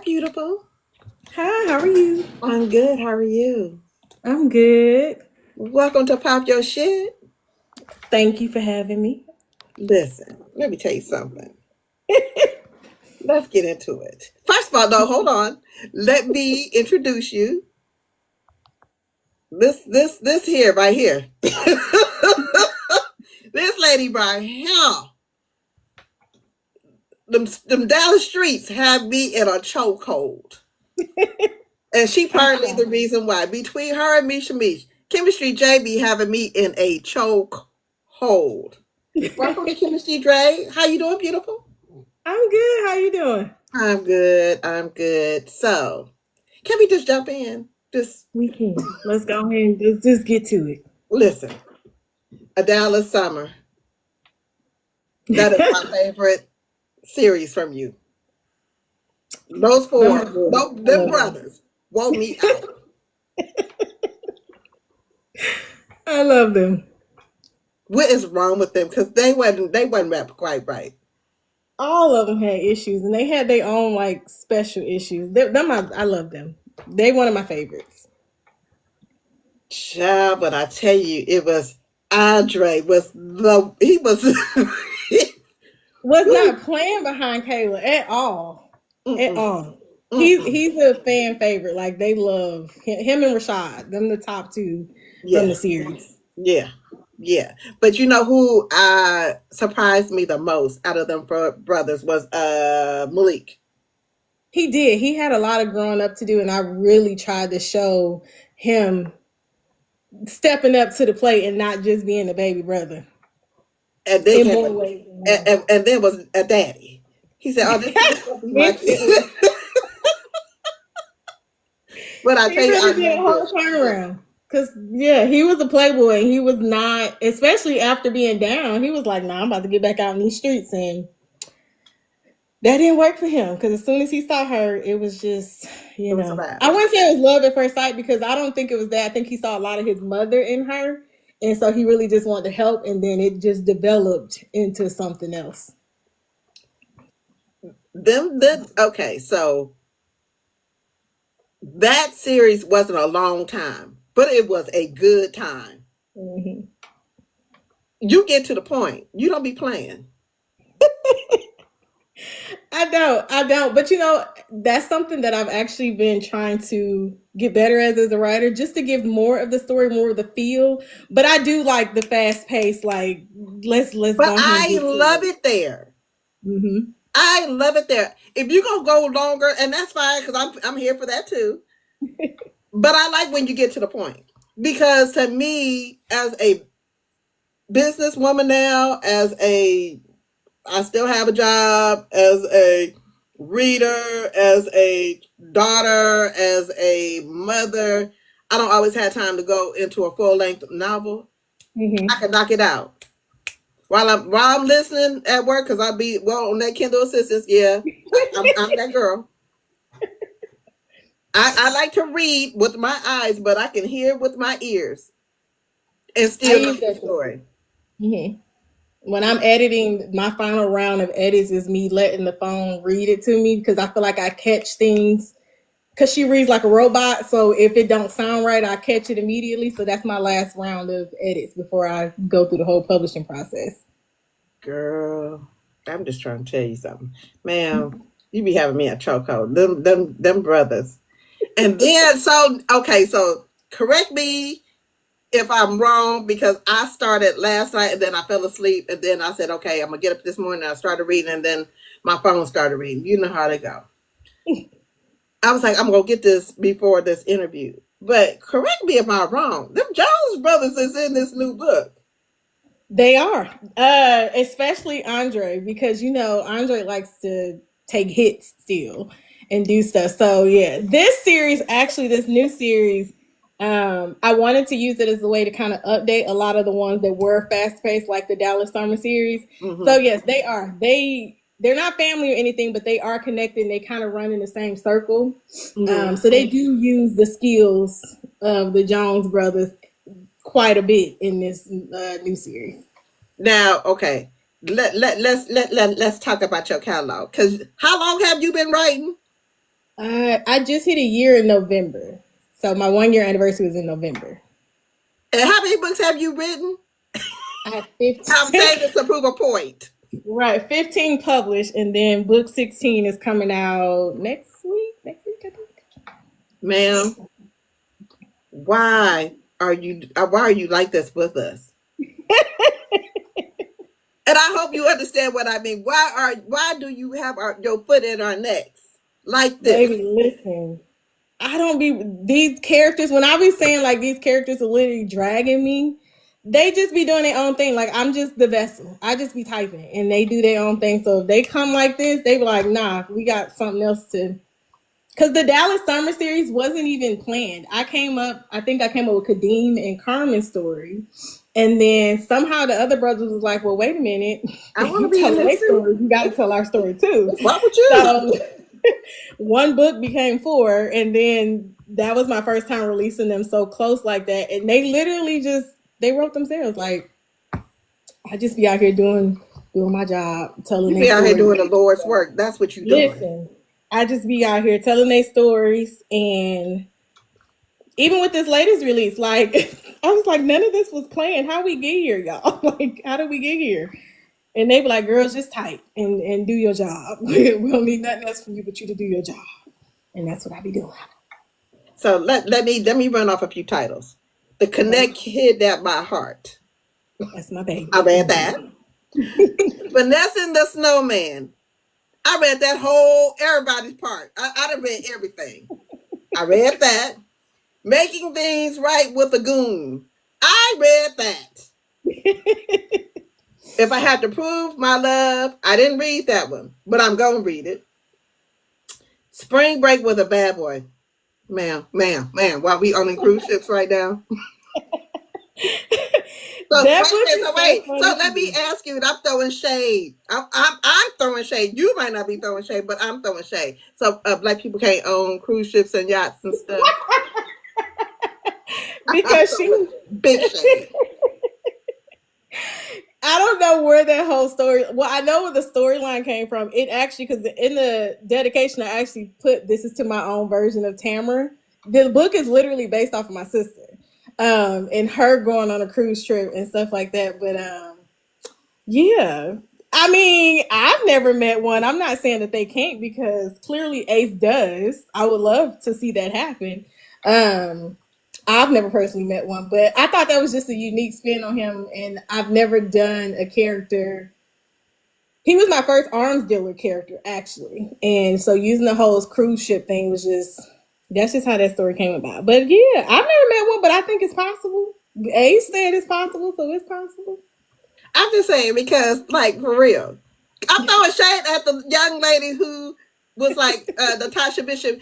beautiful. Hi, how are you? I'm good. How are you? I'm good. Welcome to Pop Your Shit. Thank you for having me. Listen, let me tell you something. Let's get into it. First of all, no, hold on. Let me introduce you. This here, right here. This lady right here. Them Dallas streets have me in a chokehold. And she partly the reason why. Between her and Misha Mish, Chemistry J be having me in a choke hold. Welcome to Chemistry Dre. How you doing, beautiful? I'm good. How you doing? I'm good. I'm good. So, can we just jump in? Just We can. Let's go ahead and just get to it. listen. A Dallas Summer. That is my favorite series from you. Those Them are four, good. I them love them. brothers, woke me out. I love them. What is wrong with them? Because they wasn't rap quite right. All of them had issues, and they had their own like special issues. I love them. They one of my favorites. Child, but I tell you, it was Andre was the he was Was not playing behind Kayla at all. At mm-mm, all. mm-mm. He's a fan favorite. Like they love him and Rashad. Them the top two from Yeah, the series. yeah, yeah. But you know who surprised me the most out of them brothers was Malik. He did. He had a lot of growing up to do, and I really tried to show him stepping up to the plate and not just being a baby brother And then in came more ways than and, one. and then was a daddy. He said, "Oh, this gonna be my kid." Instantly. But I He tell you, I really did a loved whole it. turnaround. Cause yeah, he was a playboy. He was not, especially after being down. He was like, "Nah, I'm about to get back out in these streets," and that didn't work for him. Because as soon as he saw her, it was just, It was a wrap. I wouldn't say it was love at first sight because I don't think it was that. I think he saw a lot of his mother in her, and so he really just wanted to help, and then it just developed into something else. Okay, so that series wasn't a long time, but it was a good time. Hmm. You get to the point. You don't be playing. I don't. But that's something that I've actually been trying to get better as a writer, just to give more of the story, more of the feel. But I do like the fast pace. Like let's But go ahead and I get to love it. it there. Hmm. I love it there. If you gonna go longer, and that's fine because I'm here for that too. But I like when you get to the point because to me, as a businesswoman now, as a I still have a job as a reader, as a daughter, as a mother. I don't always have time to go into a full length novel. I Hmm. can knock it out while I'm listening at work because I be well on that Kindle Assistance. Yeah, I'm that girl. I like to read with my eyes, but I can hear with my ears and I still use get the that too. story. Hmm. When I'm editing, my final round of edits is me letting the phone read it to me because I feel like I catch things because she reads like a robot. So if it don't sound right, I catch it immediately. So that's my last round of edits before I go through the whole publishing process. Girl, I'm just trying to tell you something, ma'am. You be having me a chokehold. Them brothers. And then okay, so correct me if I'm wrong because I started last night and then I fell asleep and then I said, okay, I'm gonna get up this morning. And I started reading and then my phone started reading. You know how they go. I was like, I'm gonna get this before this interview. But correct me if I'm wrong. Them Jones brothers is in this new book. They are, especially Andre, because Andre likes to take hits still and do stuff. So yeah, this new series, I wanted to use it as a way to kind of update a lot of the ones that were fast paced, like the Dallas Summer series. So Mm-hmm. yes, they are. They're not family or anything, but they are connected. And they kind of run in the same circle. Mm-hmm. So they do use the skills of the Jones brothers quite a bit in this new series. Now, okay. Let's talk about your catalog. Cause how long have you been writing? I just hit a year in November, so my 1 year anniversary was in November. And how many books have you written? I have I'm 15. saying this to prove a point. Right, 15 published, and then book 16 is coming out next week. Next week, I think. Ma'am, why are you like this with us? And I hope you understand what I mean. Why do you have your foot in our necks like this? Baby, listen. I don't be these characters when I be saying like these characters are literally dragging me. They just be doing their own thing. Like I'm just the vessel. I just be typing, and they do their own thing. So if they come like this, they be like, "Nah, we got something else to." Because the Dallas Summer series wasn't even planned. I think I came up with Kadeem and Carmen's story. And then somehow the other brothers was like, well, wait a minute. I If want to you be in telling their this too. story, you got to tell our story too. Why would you? So one book became four. And then that was my first time releasing them so close like that. And they literally they wrote themselves. Like, I just be out here doing my job, telling You their be out here story. doing the Lord's work. That's what you're doing. Listen, I just be out here telling their stories, and even with this latest release, like I was like, none of this was planned. How we get here, y'all? Like, how did we get here? And they be like, girls, just type and do your job. We don't need nothing else from you but you to do your job. And that's what I be doing. So let me run off a few titles. The Okay. Connect Kidnapped My Heart. That's my baby. I read that. Vanessa and the Snowman. I read that whole everybody's part. I done read everything. I read that. Making Things Right with a Goon. I read that. If I had to prove my love, I didn't read that one, but I'm going to read it. Spring Break with a Bad Boy. Ma'am, while we on the cruise ships right now. So wait, That book is so so wait. So funny to let me me. ask you. And I'm throwing shade. I'm throwing shade. You might not be throwing shade, but I'm throwing shade. So black people can't own cruise ships and yachts and stuff. I'm Because throwing big shade. I don't know where that whole story. Well, I know where the storyline came from. It actually, because in the dedication, I actually put this is to my own version of Tamara. The book is literally based off of my sister, and her going on a cruise trip and stuff like that. But yeah, I mean, I've never met one. I'm not saying that they can't because clearly Ace does. I would love to see that happen. Um, I've never personally met one, but I thought that was just a unique spin on him. And I've never done a character. He was my first arms dealer character, actually. And so using the whole cruise ship thing was that's just how that story came about. But yeah, I've never met one, but I think it's possible. Ace said it's possible, so it's possible. I'm just saying because, like, for real, I'm throwing shade at the young lady who was like Natasha Bishop.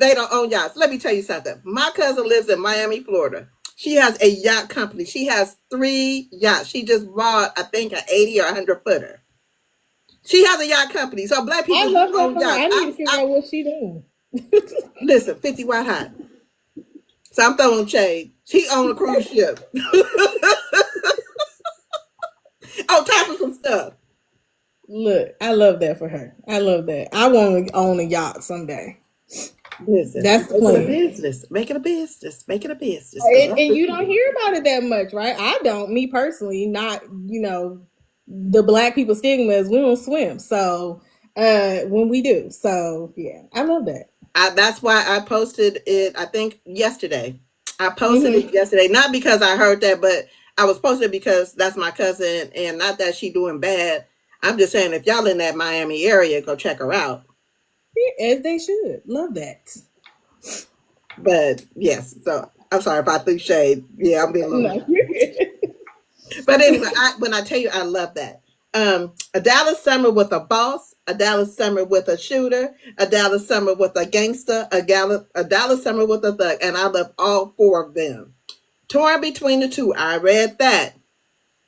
They don't own yachts. Let me tell you something. My cousin lives in Miami, Florida. She has a yacht company. She has 3 yachts. She just bought, I think, an 80 or 100 footer. She has a yacht company. So black I people who love that own for her. yachts, I need to figure out what she doing. listen, 50 White Hot. So I'm throwing shade. She own a cruise ship. Oh, time for some stuff. Look, I love that for her. I love that. I want to own a yacht someday. Listen, That's the make it a plan. business. Make it a business. Make it a business. Because And, that's and what you you don't do. hear about it that much, right? I don't. Me personally, not the black people stigma is we don't swim. So when we do, so yeah, I love that. That's why I posted it, I think, yesterday. I posted Hmm. it yesterday, not because I heard that, but I was posting it because that's my cousin, and not that she doing bad. I'm just saying, if y'all in that Miami area, go check her out. As they should. Love that. But yes, so I'm sorry if I threw shade. Yeah, I'm being a little. No. But anyway, when I tell you, I love that. A Dallas summer with a boss, a Dallas summer with a shooter, a Dallas summer with a gangster, a Dallas summer with a thug, and I love all 4 of them. Torn between the two, I read that.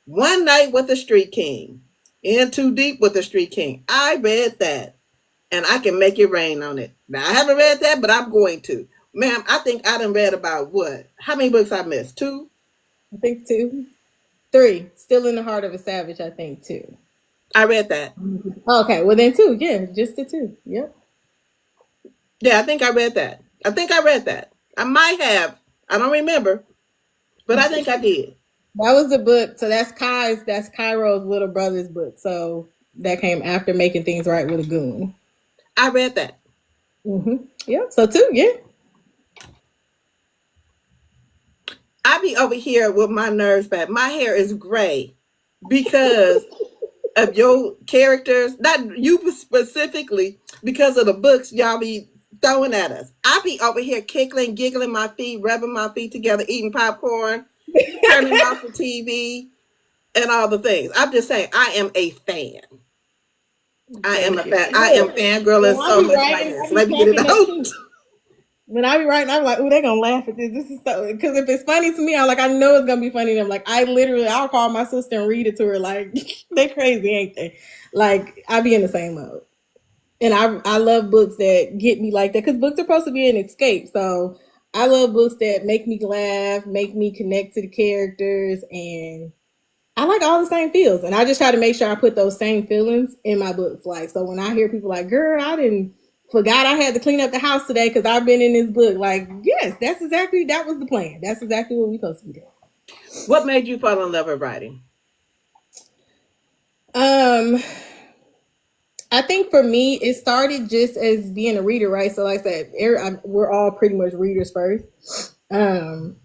One Night with the Street King, In Too Deep with the Street King. I read that, and I can make it rain on it. Now I haven't read that, but I'm going to. Ma'am, I think I done read about what? How many books I missed? 2. I think two, three. Still in the heart of a savage. I think two. I read that. Okay, well then two. Yeah, just the two. Yep. Yeah, I think I read that. I think I read that. I might have. I don't remember, but I think I did. That was the book. So that's Cairo's little brother's book. So that came after Making Things Right with a Goon. I read that. Yeah. So two, yeah. I be over here with my nerves bad. My hair is gray because of your characters, not you specifically, because of the books y'all be throwing at us. I be over here kickling, giggling my feet, rubbing my feet together, eating popcorn, turning off the TV, and all the things. I'm just saying, I am a fan. I am a Thank you. fan. I am Look, fangirling when I so be much right writing, now. I So be let me get it cracking up out. too. When I be writing, I'm like, oh, they're gonna laugh at this. This is so because if it's funny to me, I'm like, I know it's gonna be funny to them. Like I'll call my sister and read it to her. Like they crazy, ain't they? Like I be in the same mode. And I love books that get me like that because books are supposed to be an escape. So I love books that make me laugh, make me connect to the characters, and I like all the same feels. And I just try to make sure I put those same feelings in my books. Like so when I hear people like, "Girl, I didn't forgot I had to clean up the house today because I've been in this book." Like, yes, that was the plan. That's exactly what we supposed to be doing. What made you fall in love with writing? Um, I think for me, it started just as being a reader, right? So, like I said, we're all pretty much readers first. Um,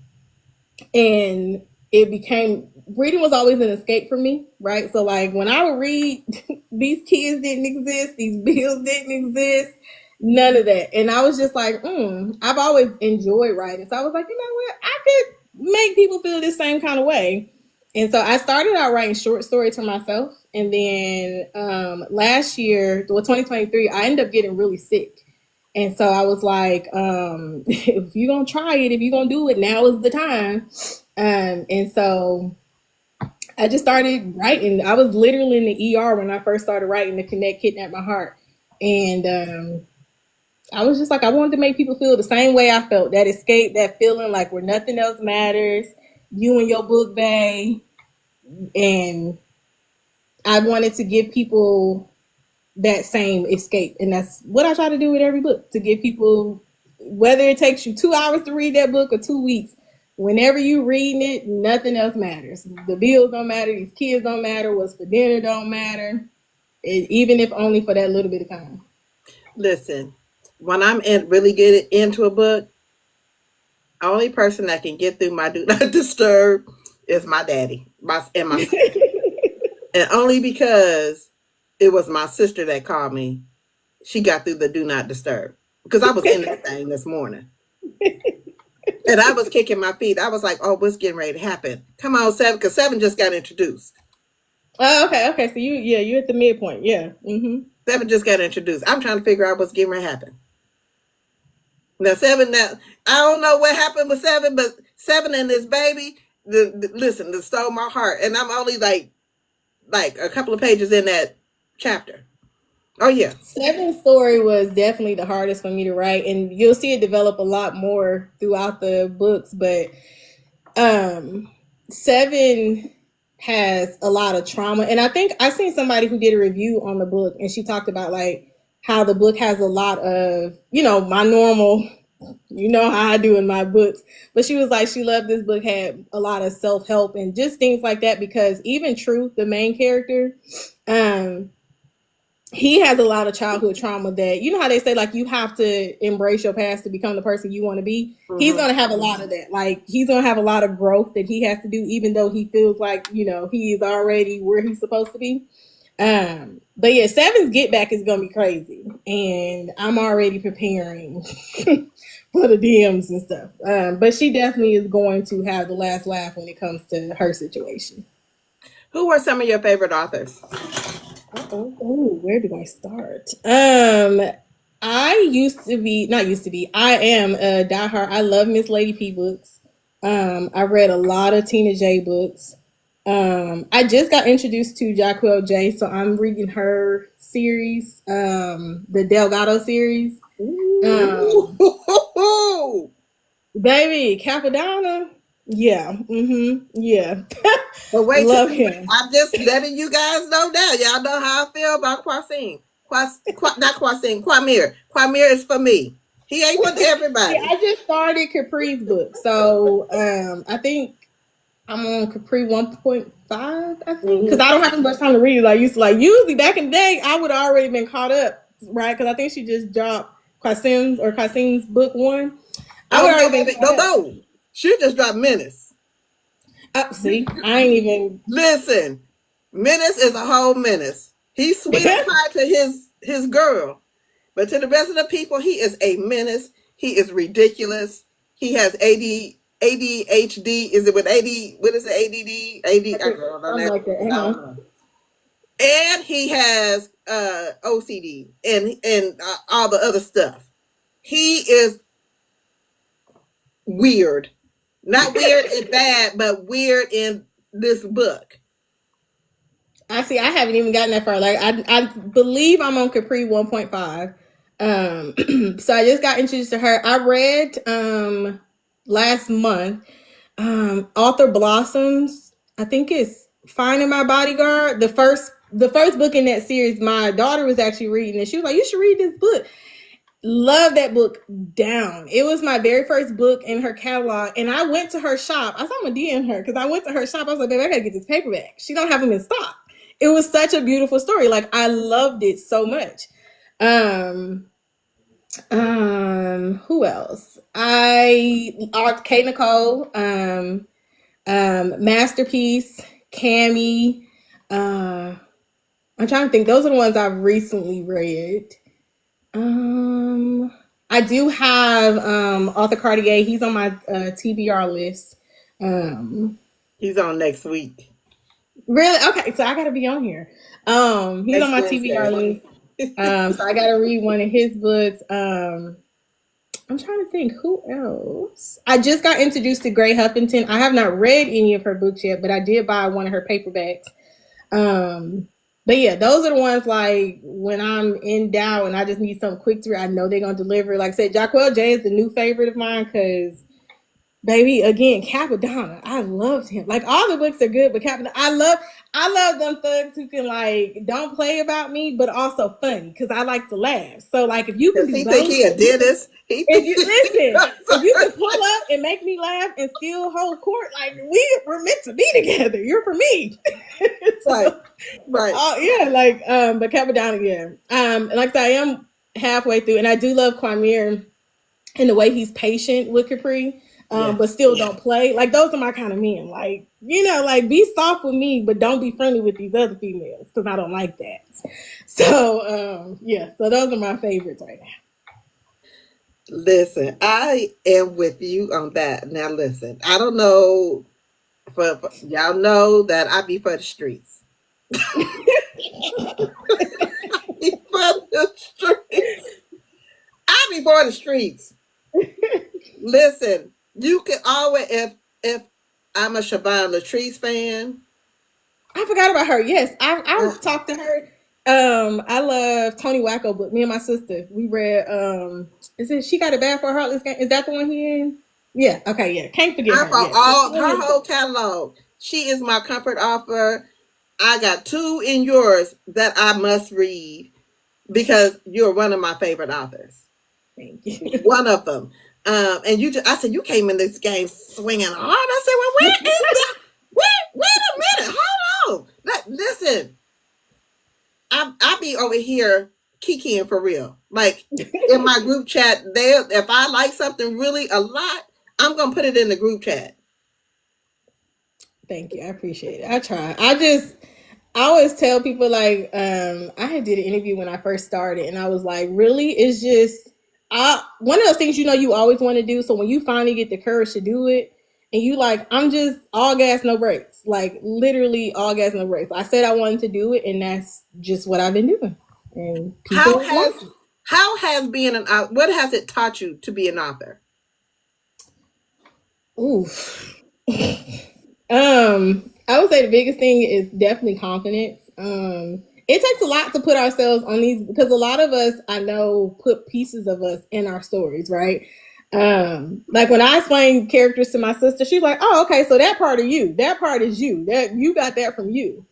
and it became reading was always an escape for me, right? So, like when I would read, these kids didn't exist, these bills didn't exist, none of that. And I was just like, I've always enjoyed writing. So I was like, you know what? I could make people feel this same kind of way. And so I started out writing short stories for myself. And then last year, well, 2023, I ended up getting really sick. And so I was like, if you're going to try it, if you're going to do it, now is the time. And so I just started writing. I was literally in the ER when I first started writing The Connect Kidnap My Heart. And I was just like, I wanted to make people feel the same way I felt, that escape, that feeling like where nothing else matters, you and your book bag. And I wanted to give people that same escape. And that's what I try to do with every book, to give people, whether it takes you 2 hours to read that book or 2 weeks, whenever you reading it, nothing else matters. The bills don't matter, these kids don't matter, what's for dinner don't matter, even if only for that little bit of time. Listen, when really get into a book, only person that can get through my do not disturb is my daddy, my sister, and only because it was my sister that called me. She got through the do not disturb because I was in that thing this morning. And I was kicking my feet. I was like, oh, what's getting ready to happen? Come on, Seven, because Seven just got introduced. Oh, okay. So you're at the midpoint. Yeah. Seven just got introduced. I'm trying to figure out what's getting ready to happen. Now, I don't know what happened with Seven, but Seven and this baby, listen, they stole my heart. And I'm only like a couple of pages in that chapter. Oh, yeah. Seven's story was definitely the hardest for me to write, and you'll see it develop a lot more throughout the books. But um, Seven has a lot of trauma, and I think I seen somebody who did a review on the book, and she talked about like how the book has a lot of my normal. You know how I do in my books. But she was like, she loved this book, had a lot of self help and just things like that, because even Truth, the main character, um, he has a lot of childhood trauma that how they say like you have to embrace your past to become the person you want to be. He's Mm-hmm. gonna have a lot of that. Like he's gonna have a lot of growth that he has to do, even though he feels like he is already where he's supposed to be. But yeah, Seven's get back is gonna be crazy, and I'm already preparing for the DMs and stuff. But she definitely is going to have the last laugh when it comes to her situation. Who were some of your favorite authors? Oh, where do I start? I used to be, not used to be, I am a diehard. I love Miss Lady P books. I read a lot of Tina J books. I just got introduced to Jacquel J, so I'm reading her series, the Delgado series. Um, Ooh. Baby, Capadonna. Yeah. Yeah. But wait till Love him. I'm just letting you guys know now. Y'all know how I feel about Kwasine. Not Kwasine, Kwamir. Kwamir is for me. He ain't for Yeah, everybody. I just started Capri's book, so I think I'm on Capri 1.5. I think because Hmm. I don't have as much time to read as I used to. Like usually back in the day, I would have already been caught up, right? Because I think she just dropped Qasim's book one. I Oh would no, already been baby, caught no, up. no. She just dropped Menace. See, I ain't even. Listen, Menace is a whole menace. He's sweet of pie to his girl, but to the rest of the people, he is a menace. He is ridiculous. He has ADHD. Is it with AD? What is it? ADD? AD? I I think don't know something that. like that. I Hang don't on. know. And he has OCD and all the other stuff. He is weird, not weird and bad, but weird in this book. I see. I haven't even gotten that far. Like I believe I'm on Capri 1.5. So I just got introduced to her. I read last month Author Blossoms. I think it's Finding My Bodyguard. The first book in that series. My daughter was actually reading it. She was like, "You should read this book." Love that book down. It was my very first book in her catalog, and I went to her shop. I saw my DM her because I went to her shop. I was like, "Baby, I gotta get this paperback." She don't have them in stock. It was such a beautiful story. Like I loved it so much. Um, who else? K Nicole, Masterpiece, Cammy. Uh, I'm trying to think. Those are the ones I've recently read. Um, I do have Arthur Cartier. He's on my TBR list. Um, He's on next week, really? Okay, so I gotta be on here. He's on next my TBR Wednesday. list. So I gotta read one of his books. I'm trying to think who else. I just got introduced to Gray Huffington. I have not read any of her books yet, but I did buy one of her paperbacks. Um, but yeah, those are the ones like when I'm in doubt and I just need something quick to read, I know they're gonna deliver. Like I said, Jacquel J is the new favorite of mine because baby, again, Capadonna. I loved him. Like all the books are good, but Capadonna, I love them thugs who can like don't play about me, but also funny because I like to laugh. So like if you can Does do he think both, he a dentist? He if think you listen, if you can pull up and make me laugh and still hold court, like we're meant to be together. You're for me. right, So right. oh yeah, like but Capadonna, yeah. Like I said, I am halfway through, and I do love Quamir and the way he's patient with Capri, but Yes. still don't play. Like those are my kind of men. Like like be soft with me, but don't be friendly with these other females because I don't like that. So yeah, so those are my favorites right now. Listen, I am with you on that. Now, listen, I don't know for y'all know that I be for the streets. Be for the streets. I be for the streets. Listen, you can always if I'm a Siobhan Latrice fan. I forgot about her. Yes, I Uh, talked to her. I love Tony Wacko, but me and my sister we read. Is it She Got It Bad for a Heartless Game? Is that the one he in? Yeah. Okay. Yeah. Can't forget I her. bought Yes. all her whole catalog. She is my comfort author. I got two in yours that I must read because you're one of my favorite authors. Thank you. One of them. And I said, you came in this game swinging hard. I said, well, where is that? Wait a minute. Hold on. Listen, I be over here kikiing for real. Like in my group chat, there, if I like something really a lot, I'm going to put it in the group chat. Thank you. I appreciate it. I try. I always tell people like I had did an interview when I first started and I was like, really? It's just one of those things you always want to do. So when you finally get the courage to do it and you like, I'm just all gas, no brakes. Like literally all gas, no brakes. I said I wanted to do it and that's just what I've been doing. And How people like has how has being an author, what has it taught you to be an author? it. Oof. I would say the biggest thing is definitely confidence. It takes a lot to put ourselves on these because a lot of us I know put pieces of us in our stories, right? Like when I explain characters to my sister, she's like, "Oh, okay, so that part of you, that part is you. That you got that from you."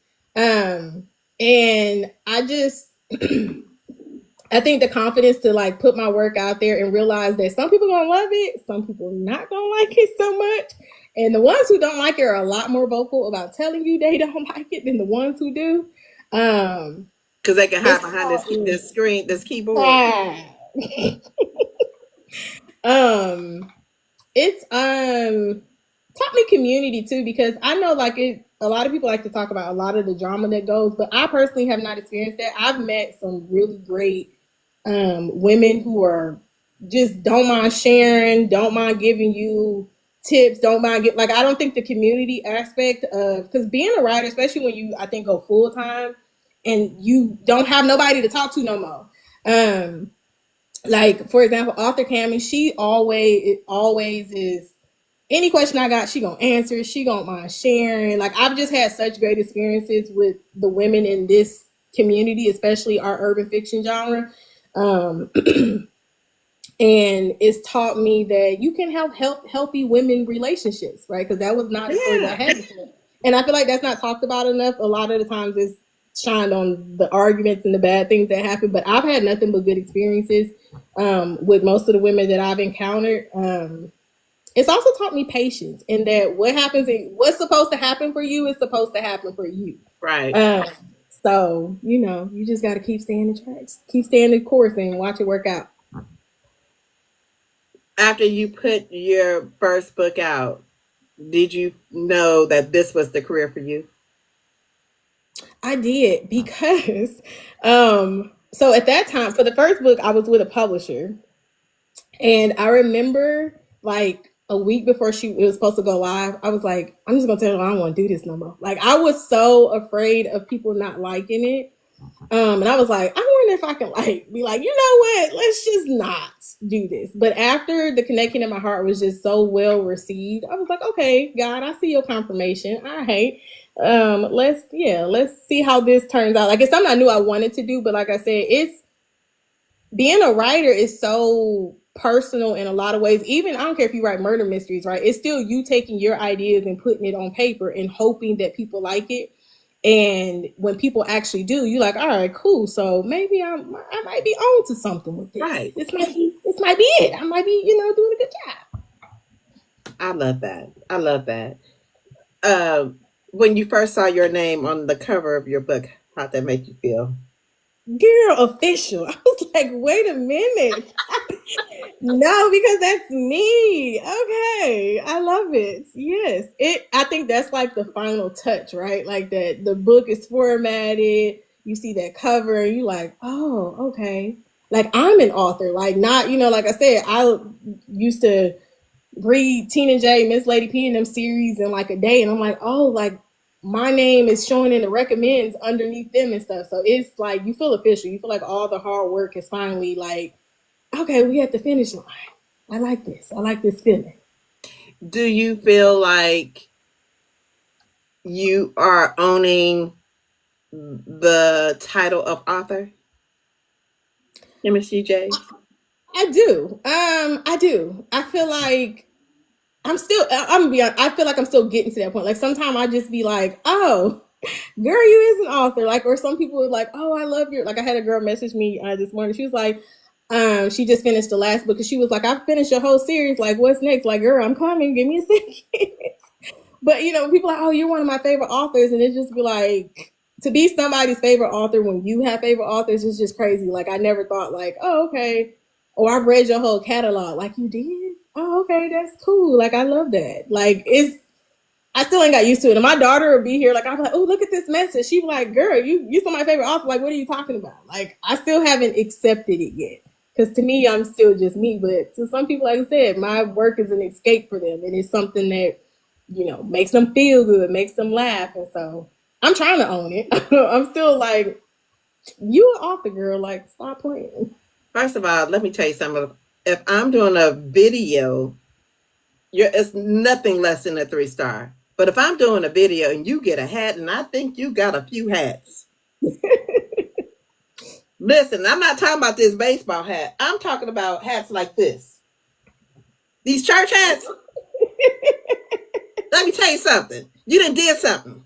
And I just I think the confidence to like put my work out there and realize that some people gonna love it, some people not gonna like it so much. And the ones who don't like it are a lot more vocal about telling you they don't like it than the ones who do. Um, Because they can hide it's behind taught me, this screen, this keyboard. ah. um, it's taught me community too, because I know like it. A lot of people like to talk about a lot of the drama that goes, but I personally have not experienced that. I've met some really great women who are just don't mind sharing, don't mind giving you tips, don't mind get like I don't think the community aspect of because being a writer, especially when you I think go full time and you don't have nobody to talk to no more. Like for example, author Cammy, she always is any question I got, she gonna answer. She don't mind sharing. Like I've just had such great experiences with the women in this community, especially our urban fiction genre. Um, and it's taught me that you can have healthy women relationships, right? Because that was not a story that Yeah. I had before, and I feel like that's not talked about enough. A lot of the times, it's shined on the arguments and the bad things that happen, but I've had nothing but good experiences with most of the women that I've encountered. It's also taught me patience and that what's supposed to happen for you is supposed to happen for you. Right. Um, so you just got to keep staying the tracks, keep staying the course, and watch it work out. After you put your first book out, did you know that this was the career for you? I did because, so at that time for the first book, I was with a publisher, and I remember like a week before it was supposed to go live, I was like, I'm just gonna tell her I don't want to do this no more. Like I was so afraid of people not liking it. And I was like, I wonder if I can like be like, you know what? Let's just not do this. But after the connection in my heart was just so well received, I was like, okay, God, I see your confirmation. All right. Let's see how this turns out. Like it's something I knew I wanted to do, but like I said, it's being a writer is so personal in a lot of ways. Even I don't care if you write murder mysteries, right? It's still you taking your ideas and putting it on paper and hoping that people like it. And when people actually do, you're like, all right, cool. So maybe I might be on to something with this. Right. This might be it. I might be, doing a good job. I love that. I love that. When you first saw your name on the cover of your book, how'd that make you feel? Girl, official. I was like, wait a minute. No, because that's me. Okay. I love it. Yes. I think that's like the final touch, right? Like that the book is formatted, you see that cover, and you like, oh, okay. Like I'm an author. Like not, like I said, I used to read Tina J, Miss Lady P and them series in like a day, and I'm like, oh, like my name is showing in the recommends underneath them and stuff. So it's like you feel official. You feel like all the hard work is finally like, okay, we at the finish line. I like this. I like this feeling. Do you feel like you are owning the title of author? MSG J? I do. I do. I feel like I'm gonna be honest, I feel like I'm still getting to that point. Like sometimes I just be like, oh, girl, you is an author. Like, or some people are like, oh, I love your, like I had a girl message me this morning. She was like, she just finished the last book and she was like, I finished your whole series. Like, what's next? Like, girl, I'm coming. Give me a second. But people are like, oh, you're one of my favorite authors, and it just be like to be somebody's favorite author when you have favorite authors is just crazy. Like I never thought like, oh, okay, or I've read your whole catalog. Like you did? Oh, okay, that's cool. Like I love that. Like I still ain't got used to it. And my daughter would be here, like, I'm like, oh, look at this message. She's like, girl, you still my favorite author. Like, what are you talking about? Like, I still haven't accepted it yet. Because to me, I'm still just me. But to some people, like I said, my work is an escape for them. And it's something that, makes them feel good, makes them laugh. And so I'm trying to own it. I'm still like, you an author, girl. Like, stop playing. First of all, let me tell you something. If I'm doing a video, it's nothing less than a 3 star. But if I'm doing a video and you get a hat, and I think you got a few hats. Listen, I'm not talking about this baseball hat. I'm talking about hats like this. These church hats. Let me tell you something. You done did something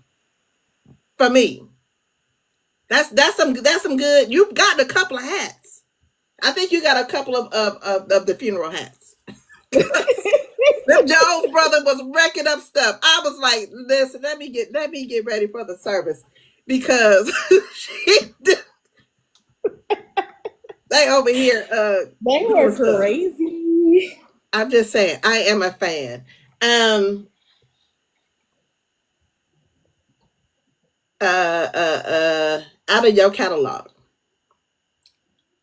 for me. That's some good. You've gotten a couple of hats. I think you got a couple of the funeral hats. Them Jones brother was wrecking up stuff. I was like, listen, let me get ready for the service because she, they over here They were doing stuff. crazy. I'm just saying, I am a fan. Um Out of your catalog.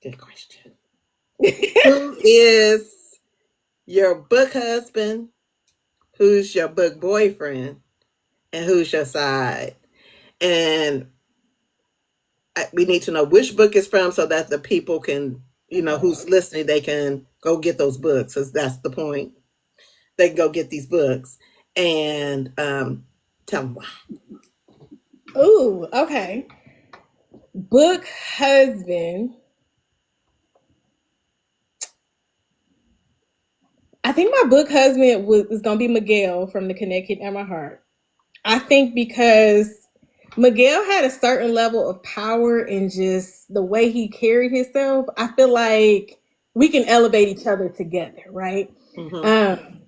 Good question. Who is your book husband? Who's your book boyfriend? And who's your side? And we need to know which book is from so that the people can, who's listening, they can go get those books because that's the point. They can go get these books and tell them why. Ooh, okay. Book husband. I think my book husband is gonna be Miguel from The Connected in My Heart. I think because Miguel had a certain level of power and just the way he carried himself. I feel like we can elevate each other together, right? Mm-hmm. Um,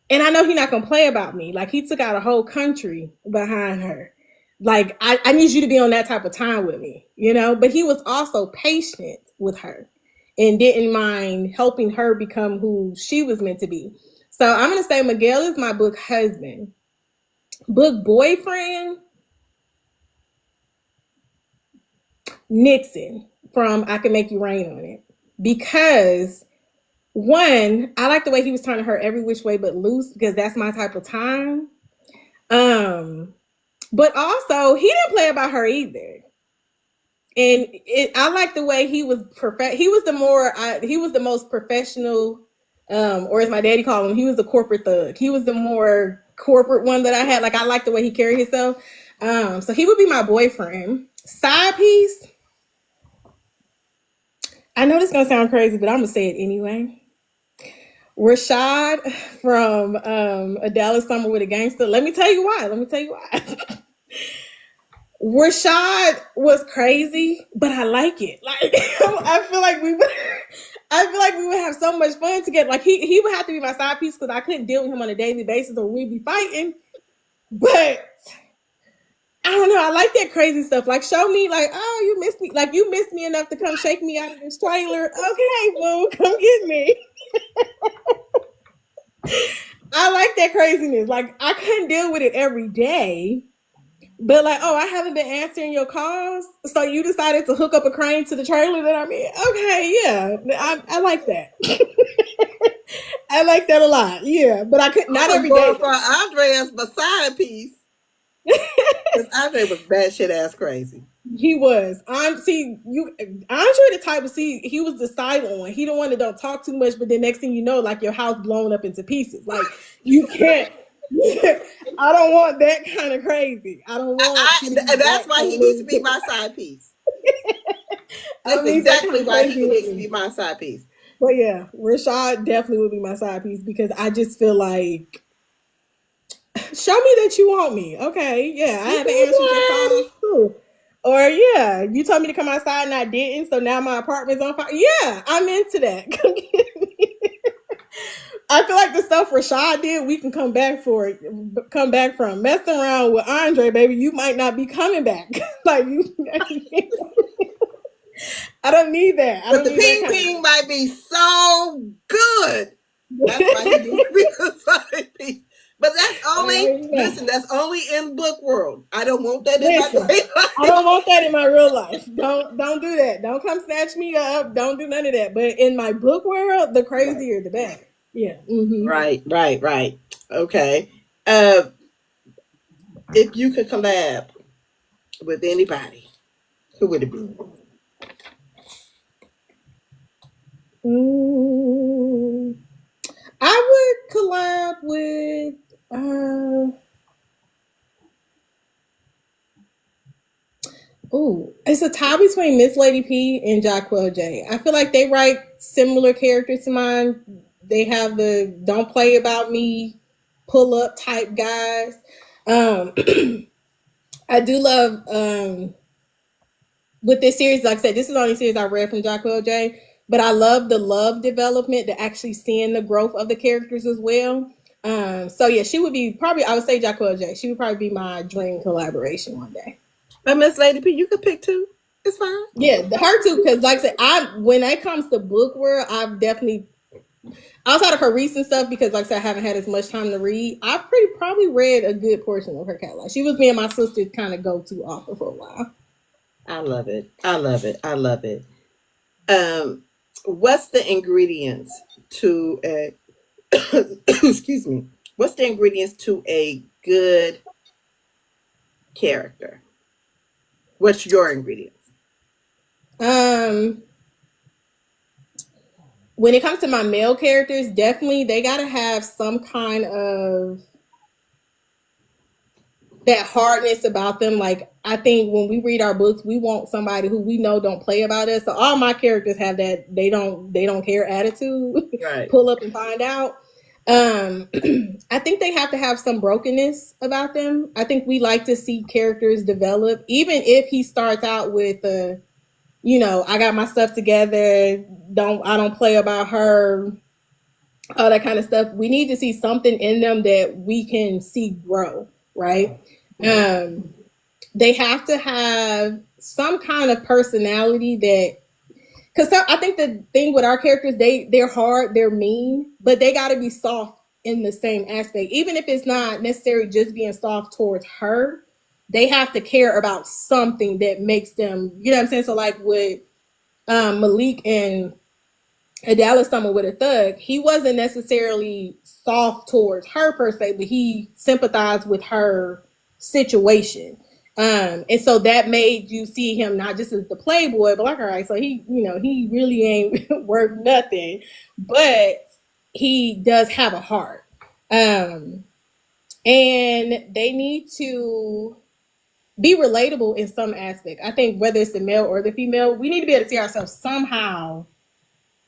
and I know he's not gonna play about me. Like he took out a whole country behind her. Like I need you to be on that type of time with me, you know. But he was also patient with her and didn't mind helping her become who she was meant to be. So I'm gonna say Miguel is my book husband. Book boyfriend, Nixon from I Can Make You Rain on It. Because one, I like the way he was turning her every which way but loose because that's my type of time. Um, but also he didn't play about her either. And I like the way he was he was he was the most professional, or as my daddy called him, he was the corporate thug. He was the more corporate one that I had. Like I like the way he carried himself. So he would be my boyfriend. Side piece. I know this is gonna sound crazy, but I'm gonna say it anyway. Rashad from A Dallas Summer with a Gangster. Let me tell you why. Let me tell you why. Rashad was crazy, but I like it. Like I feel like I feel like we would have so much fun together. Like he would have to be my side piece because I couldn't deal with him on a daily basis or we'd be fighting. But I don't know. I like that crazy stuff. Like show me, like, oh, you missed me. Like you missed me enough to come shake me out of this trailer. Okay, boo, come get me. I like that craziness. Like I couldn't deal with it every day. But like, oh, I haven't been answering your calls, so you decided to hook up a crane to the trailer that I'm in. Okay, yeah, I like that. I like that a lot. Yeah, but I could I not was every going day. for Andre as my side piece because Andre was bad shit ass crazy. He was. See you, Andre, the type of see. He was the silent one. He the one that don't talk too much, but the next thing you know, like your house blown up into pieces. Like you can't. I don't want that kind of crazy. I don't want you to be That's that why kind he needs to of be crazy. my side piece. I That's don't need that kind exactly of why crazy he with needs to me. be my side piece. But yeah, Rashad definitely would be my side piece because I just feel like show me that you want me. Okay, yeah, I haven't answered your calls. Okay. Cool. Or yeah, you told me to come outside and I didn't, so now my apartment's on fire. Yeah, I'm into that. Come get me. I feel like the stuff Rashad did, we can come back for it. Come back from messing around with Andre, baby. You might not be coming back. Like you, I don't need that. I But don't the need that ping kind ping might be so good. That's why he needs to be the side piece. But that's only, yeah. listen, that's only in book world. I don't want that in my Listen, real I life. don't want that in my real life. Don't do that. Don't come snatch me up. Don't do none of that. But in my book world, the Right, crazier the better. Yeah. Mm-hmm. right. Okay. Uh, if you could collab with anybody, who would it be? Mm, I would collab with. It's a tie between Miss Lady P and Jacquel J. I feel like they write similar characters to mine. They have the don't play about me, pull up type guys. Um, I do love with this series. Like I said, this is the only series I read from Jacquel J. but I love the love development, the actually seeing the growth of the characters as well. So yeah, she would be probably, I would say Jacqueline J. She would probably be my dream collaboration one day. But Miss Lady P, you could pick two. It's fine. Yeah, her too, because like I said, I when it comes to book world, I've definitely outside of her recent stuff, because like I said, I haven't had as much time to read. I've pretty probably read a good portion of her catalog. She was me and my sister's kind of go to author for a while. I love it. I love it. I love it. Um, what's the ingredients to a excuse me? What's the ingredients to a good character? What's your ingredients? Um, when it comes to my male characters, definitely they gotta have some kind of that hardness about them. Like I think when we read our books, we want somebody who we know don't play about us. So all my characters have that they don't care attitude. Right. Pull up and find out. Um, I think they have to have some brokenness about them. I think we like to see characters develop, even if he starts out with a, I got my stuff together. I don't play about her, all that kind of stuff. We need to see something in them that we can see grow, right? Right. Um, they have to have some kind of personality that, because I think the thing with our characters, they're hard, they're mean, but they got to be soft in the same aspect. Even if it's not necessarily just being soft towards her, they have to care about something that makes them, you know what I'm saying? So like with Malik and a Dallas Summer with a Thug, he wasn't necessarily soft towards her per se, but he sympathized with her situation. And so that made you see him not just as the playboy, but like, all right, so he really ain't worth nothing, but he does have a heart. Um, and they need to be relatable in some aspect. I think whether it's the male or the female, we need to be able to see ourselves somehow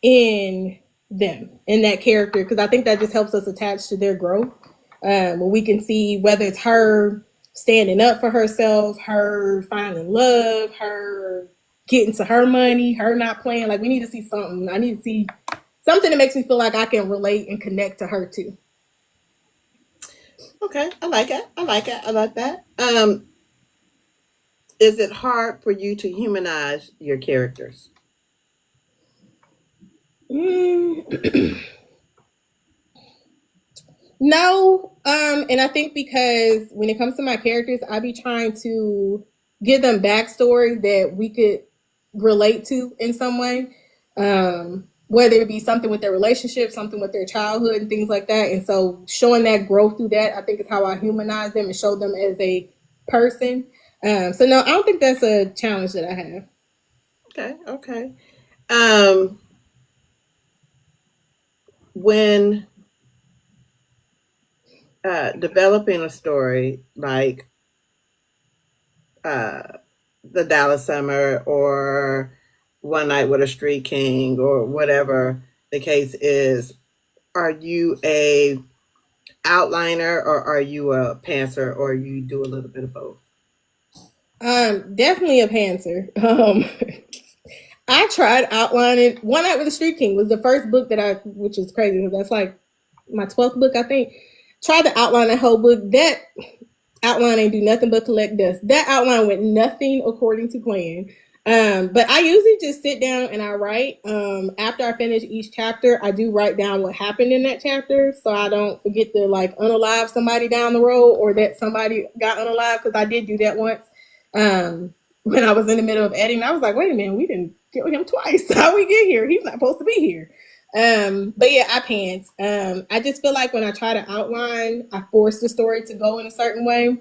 in them, in that character, because I think that just helps us attach to their growth. When we can see whether it's her standing up for herself, her finding love, her getting to her money, her not playing. Like we need to see something. I need to see something that makes me feel like I can relate and connect to her too. Okay. I like it. I like it. I like that. Is it hard for you to humanize your characters? Mm. No, and I think because when it comes to my characters, I be trying to give them backstories that we could relate to in some way. Whether it be something with their relationship, something with their childhood, and things like that. And so showing that growth through that, I think is how I humanize them and show them as a person. So no, I don't think that's a challenge that I have. Okay. Okay. Um, when developing a story like uh, the Dallas Summer or One Night with a Street King or whatever the case is, are you a outliner or are you a pantser or you do a little bit of both? Definitely a pantser. I tried outlining. One Night with the Street King was the first book that which is crazy because that's like my 12th book, I think. Tried to outline that whole book. That outline ain't do nothing but collect dust. That outline went nothing according to plan. But I usually just sit down and I write. After I finish each chapter, I do write down what happened in that chapter, so I don't forget to like unalive somebody down the road or that somebody got unalive, because I did do that once. When I was in the middle of editing, I was like, "Wait a minute, we didn't kill him twice. How we get here? He's not supposed to be here." But yeah, I pants. I just feel like when I try to outline, I force the story to go in a certain way.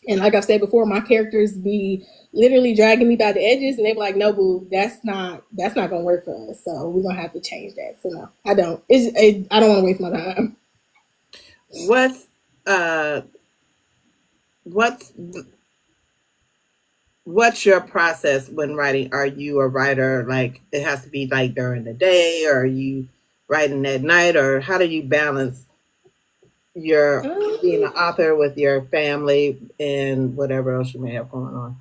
And like I've said before, my characters be literally dragging me by the edges, and they be like, "No, boo, that's not gonna work for us. So we're gonna have to change that." So no, I don't. I don't want to waste my time. What's uh, what's what's your process when writing? Are you a writer like it has to be like during the day, or are you writing at night, or how do you balance your being an Um, author with your family and whatever else you may have going on?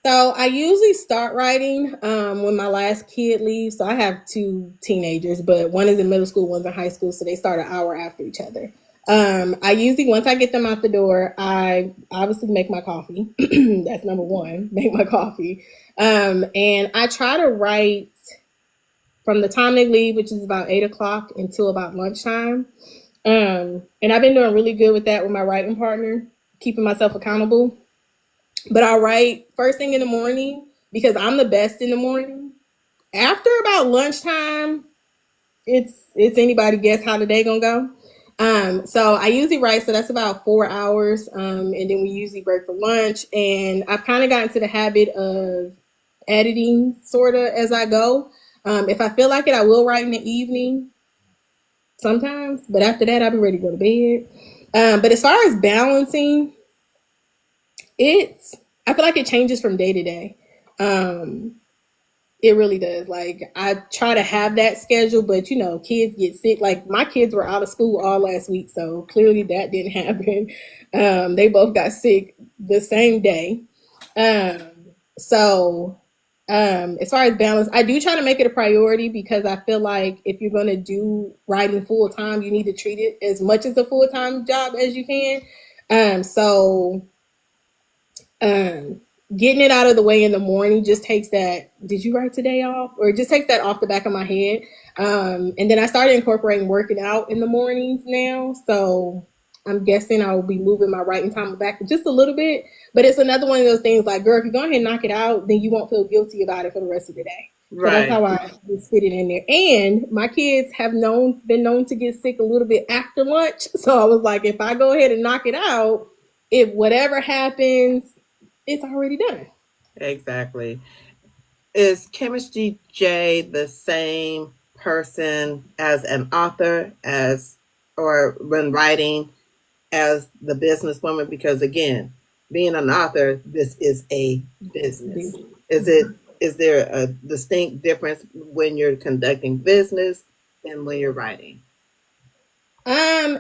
So I usually start writing when my last kid leaves. So I have two teenagers, but one is in middle school, one's in high school, so they start an hour after each other. I usually, once I get them out the door, I obviously make my coffee. That's number one, make my coffee. And I try to write from the time they leave, which is about 8 o'clock, until about lunchtime. And I've been doing really good with that with my writing partner, keeping myself accountable. But I'll write first thing in the morning because I'm the best in the morning. After about lunchtime, it's anybody guess how the day gonna go. So I usually write, so that's about 4 hours, and then we usually break for lunch. And I've kind of gotten to the habit of editing sort of as I go. If I feel like it, I will write in the evening sometimes, but after that, I'll be ready to go to bed. But as far as balancing, it's I feel like it changes from day to day. Um, it really does. Like I try to have that schedule, but kids get sick. Like my kids were out of school all last week, so clearly that didn't happen. They both got sick the same day. Um, so as far as balance, I do try to make it a priority because I feel like if you're going to do writing full time, you need to treat it as much as a full time job as you can. So um, getting it out of the way in the morning just takes that. Did you write today off? Or it just takes that off the back of my head. And then I started incorporating working out in the mornings now. So I'm guessing I will be moving my writing time back just a little bit. But it's another one of those things like, girl, if you go ahead and knock it out, then you won't feel guilty about it for the rest of the day. So that's Right. how I just fit it in there. And my kids have been known to get sick a little bit after lunch. So I was like, if I go ahead and knock it out, if whatever happens, it's already done. Exactly. Is Chemistry J the same person as an author as or when writing as the businesswoman? Because again, being an author, this is a business. Is there a distinct difference when you're conducting business and when you're writing?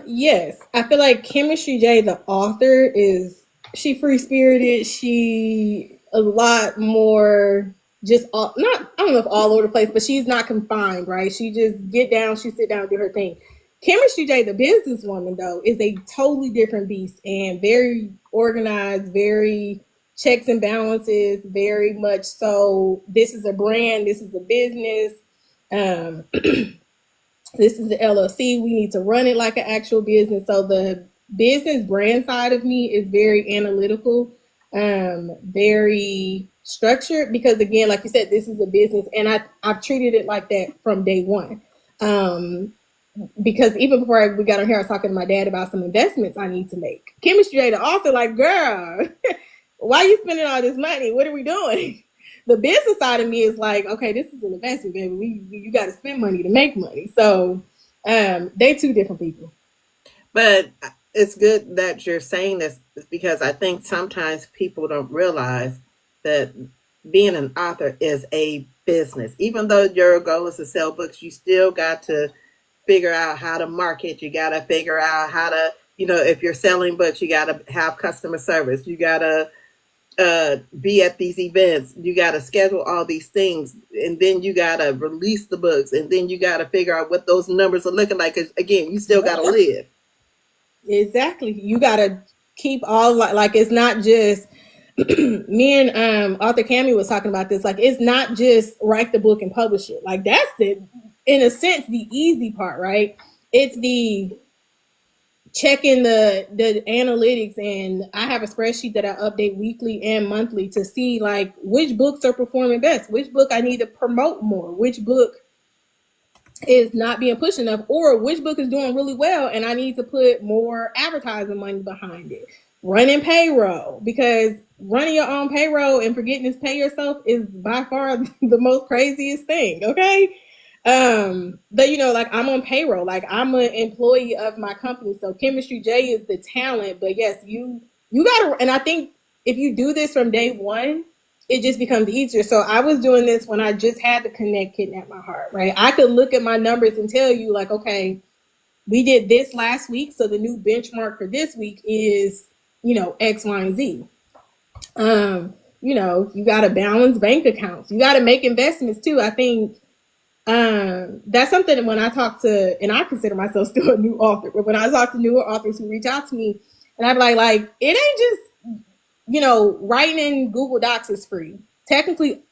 Yes. I feel like Chemistry J, the author, is she free spirited. She a lot more just not I don't know if all over the place, but she's not confined, right? She just get down, she sit down, do her thing. Chemistry J, the businesswoman, though, is a totally different beast and very organized, very checks and balances, very much so. This is a brand, this is a business. Um, this is the LLC. We need to run it like an actual business. So the business brand side of me is very analytical, very structured because again, like you said, this is a business and I've treated it like that from day one. Um, because even before we got on here, I was talking to my dad about some investments I need to make. Chemistry, the author, like, girl, why are you spending all this money? What are we doing? The business side of me is like, okay, this is an investment, baby. You got to spend money to make money. So, they two different people. But it's good that you're saying this because I think sometimes people don't realize that being an author is a business. Even though your goal is to sell books, you still got to figure out how to market. You got to figure out how to, if you're selling books, you got to have customer service. You got to be at these events. You got to schedule all these things, and then you got to release the books, and then you got to figure out what those numbers are looking like. Because again, you still got to live. Exactly. You got to keep all like it's not just me and Arthur Cammy was talking about this. Like, it's not just write the book and publish it. Like, that's in a sense, the easy part, right? It's the checking the analytics, and I have a spreadsheet that I update weekly and monthly to see like which books are performing best, which book I need to promote more, which book is not being pushed enough, or which book is doing really well and I need to put more advertising money behind it. Running payroll, because running your own payroll and forgetting to pay yourself is by far the most craziest thing. Okay. But like I'm on payroll, like I'm an employee of my company. So Chemistry J is the talent, but yes, you gotta, and I think if you do this from day one, it just becomes easier. So I was doing this when I just had the Connect Kidnap My Heart, right? I could look at my numbers and tell you, like, okay, we did this last week, so the new benchmark for this week is, X, Y, and Z. you got to balance bank accounts. You got to make investments too. I think that's something that when I talk to, and I consider myself still a new author, but when I talk to newer authors who reach out to me, and I'm like, it ain't just, writing in Google Docs is free. Technically,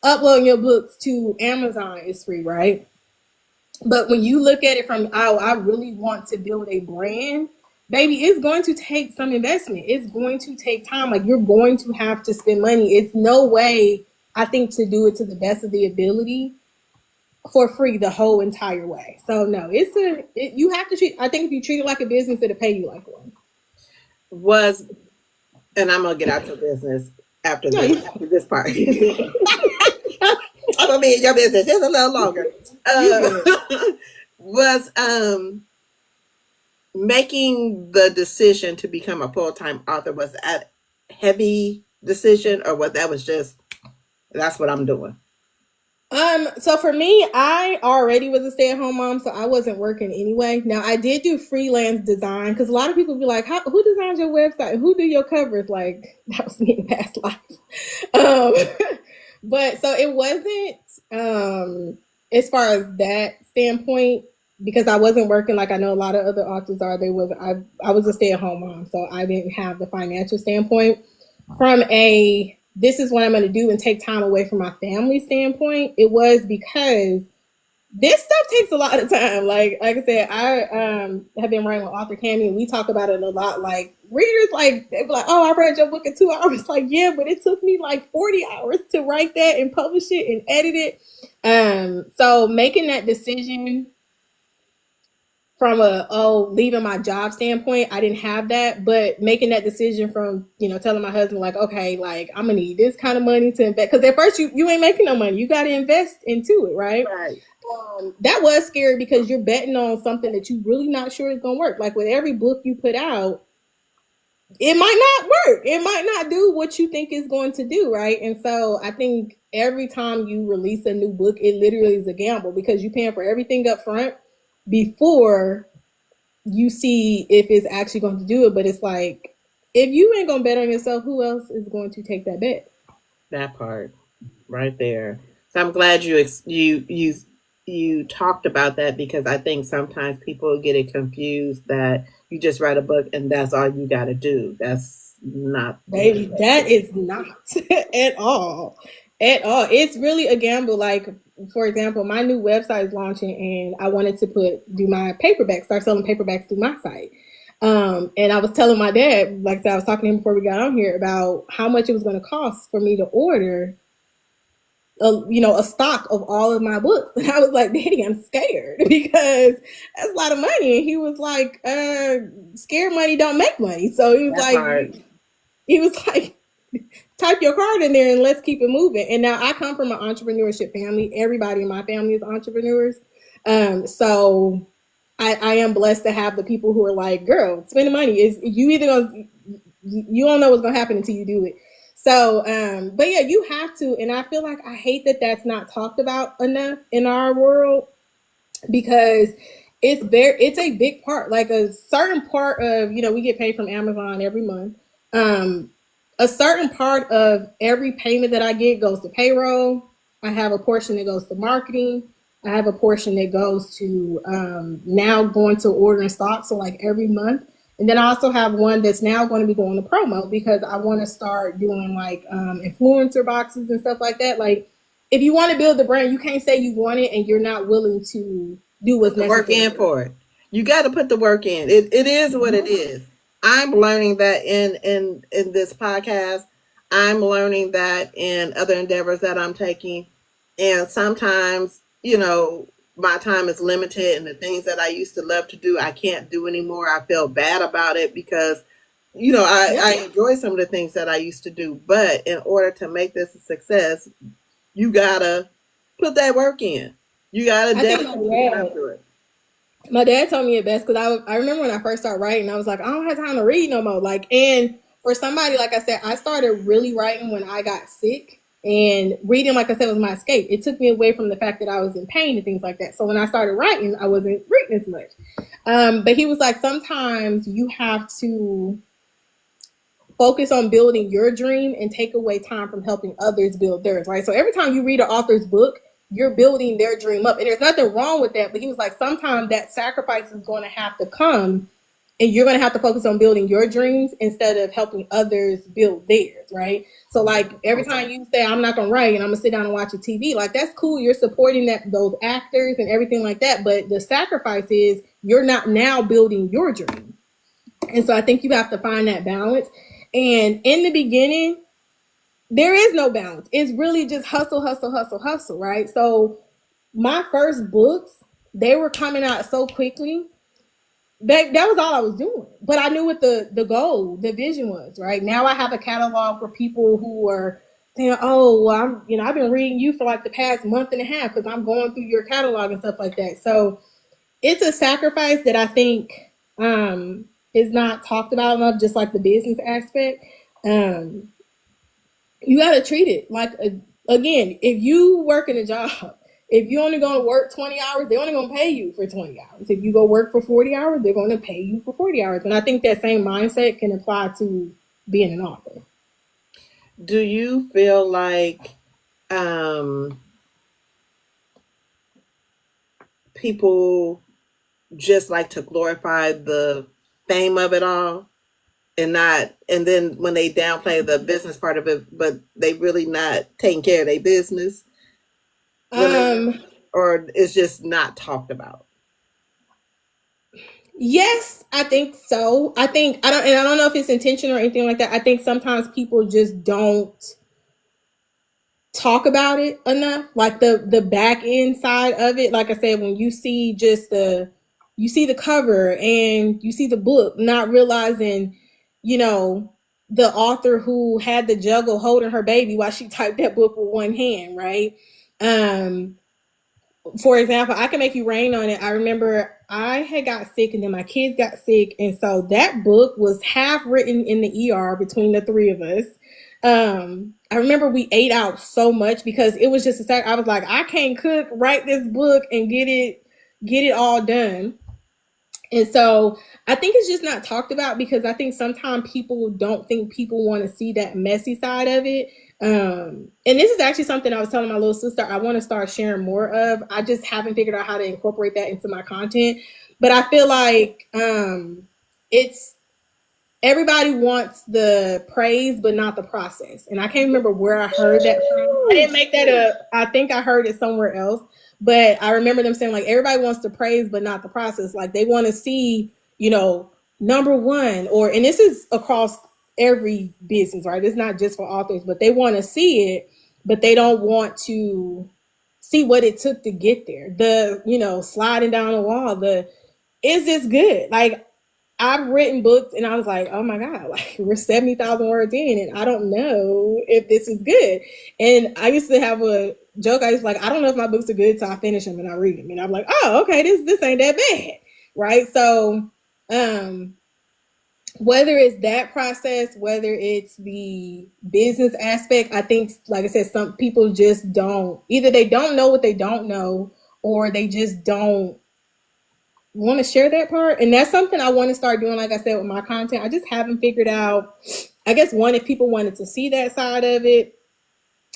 uploading your books to Amazon is free, right? But when you look at it from, oh, I really want to build a brand, baby, it's going to take some investment. It's going to take time. Like, you're going to have to spend money. It's no way, I think, to do it to the best of the ability for free the whole entire way. So no, you have to treat. I think if you treat it like a business, it'll pay you like one. Was and I'm gonna get out your business after No, this part. I'm gonna be in your business just a little longer. Was making the decision to become a full-time author, was that heavy decision, or what that was just that's what I'm doing? So for me, I already was a stay-at-home mom, so I wasn't working anyway. Now I did do freelance design because a lot of people be like, "Who designs your website? Who do your covers?" Like, that was me in past life. Um, but so it wasn't as far as that standpoint, because I wasn't working like I know a lot of other authors are. I was a stay-at-home mom, so I didn't have the financial standpoint. From a this is what I'm going to do and take time away from my family standpoint, it was because this stuff takes a lot of time. Like I said, I have been writing with author Cammy, and we talk about it a lot. Like, readers, like, they be like, "Oh, I read your book in 2 hours." Like, yeah, but it took me like 40 hours to write that and publish it and edit it. So making that decision from leaving my job standpoint, I didn't have that, but making that decision from, telling my husband, like, okay, like, I'm gonna need this kind of money to invest, because at first you ain't making no money, you got to invest into it, right? Right. That was scary because you're betting on something that you really not sure is gonna work. Like, with every book you put out, it might not work, it might not do what you think it's going to do, right? And so I think every time you release a new book, it literally is a gamble, because you're paying for everything up front before you see if it's actually going to do it. But it's like, if you ain't gonna bet on yourself, who else is going to take that bet? That part right there. So I'm glad you talked about that, because I think sometimes people get it confused that you just write a book and that's all you got to do. That's not, Baby, that is not at all. At all. It's really a gamble. Like, for example, my new website is launching, and I wanted to do my paperbacks, start selling paperbacks through my site. And I was telling my dad, like I said, I was talking to him before we got on here about how much it was going to cost for me to order a stock of all of my books. And I was like, "Daddy, I'm scared," because that's a lot of money. And he was like, "Scared money don't make money." So he was like, "Type your card in there and let's keep it moving." And now I come from an entrepreneurship family. Everybody in my family is entrepreneurs. So I am blessed to have the people who are like, "Girl, spend the money. Is you either gonna, you don't know what's gonna happen until you do it." So, but yeah, you have to. And I feel like I hate that that's not talked about enough in our world, because it's a big part. Like, a certain part of, we get paid from Amazon every month. A certain part of every payment that I get goes to payroll. I have a portion that goes to marketing. I have a portion that goes to now going to ordering stock. So, like, every month. And then I also have one that's now going to be going to promo, because I want to start doing like influencer boxes and stuff like that. Like, if you want to build the brand, you can't say you want it and you're not willing to do what's necessary. Work in for it. You got to put the work in. It is what it is. I'm learning that in this podcast. I'm learning that in other endeavors that I'm taking. And sometimes, my time is limited, and the things that I used to love to do, I can't do anymore. I feel bad about it because, I enjoy some of the things that I used to do. But in order to make this a success, you got to put that work in. You got to dedicate to it. My dad told me it best, because I remember when I first started writing, I was like, I don't have time to read no more. Like, and for somebody, like I said, I started really writing when I got sick, and reading, like I said, was my escape. It took me away from the fact that I was in pain and things like that. So when I started writing, I wasn't reading as much. But he was like, sometimes you have to focus on building your dream and take away time from helping others build theirs, right? So every time you read an author's book, you're building their dream up. And there's nothing wrong with that. But he was like, sometimes that sacrifice is going to have to come, and you're going to have to focus on building your dreams instead of helping others build theirs, right? So like every time you say I'm not going to write and I'm going to sit down and watch a TV, like that's cool, you're supporting that those actors and everything like that, but the sacrifice is you're not now building your dream. And so I think you have to find that balance. And in the beginning, there is no balance. It's really just hustle, hustle, hustle, hustle, right? So my first books, they were coming out so quickly. That was all I was doing. But I knew what the goal, the vision was, right? Now I have a catalog for people who are saying, oh, well, I've been reading you for like the past month and a half because I'm going through your catalog and stuff like that. So it's a sacrifice that I think is not talked about enough, just like the business aspect. Um, you got to treat it like again, if you work in a job, if you're only going to work 20 hours, they're only going to pay you for 20 hours. If you go work for 40 hours, they're going to pay you for 40 hours. And I think that same mindset can apply to being an author. Do you feel like um, people just like to glorify the fame of it all and not, and then when they downplay the business part of it, but they really not taking care of their business when they, um or it's just not talked about? yes, I think so. I don't know if it's intentional or anything like that. I think sometimes people just don't talk about it enough, like the back end side of it. Like I said, when you see just you see the cover and you see the book, not realizing, you know, the author who had the juggle holding her baby while she typed that book with one hand, right? um for example, I can make you rain on it. I remember I had got sick and then my kids got sick. And so that book was half written in the ER between the three of us. I remember we ate out so much because it was just a sec. I was like, I can't cook, write this book and get it all done. And so I think it's just not talked about because I think sometimes people don't think people want to see that messy side of it. And this is actually something I was telling my little sister I want to start sharing more of. I just haven't figured out how to incorporate that into my content. But I feel like it's everybody wants the praise but not the process, and I can't remember where I heard that from. I didn't make that up. I think I heard it somewhere else, but I remember them saying like everybody wants the praise but not the process. Like they want to see, you know, number one, or and this is across every business, right? It's not just for authors, but they want to see it, but they don't want to see what it took to get there. The, you know, sliding down the wall, the is this good? Like I've written books and I was like, oh my God, like we're 70,000 words in and I don't know if this is good. And I used to have a joke. I was like, I don't know if my books are good till I finish them and I read them. And I'm like, oh, okay, this ain't that bad. Right. So, um, whether it's that process, whether it's the business aspect, I think, like I said, some people just don't, either they don't know what they don't know, or they just don't want to share that part. And that's something I want to start doing, like I said, with my content. I just haven't figured out, I guess, one, if people wanted to see that side of it.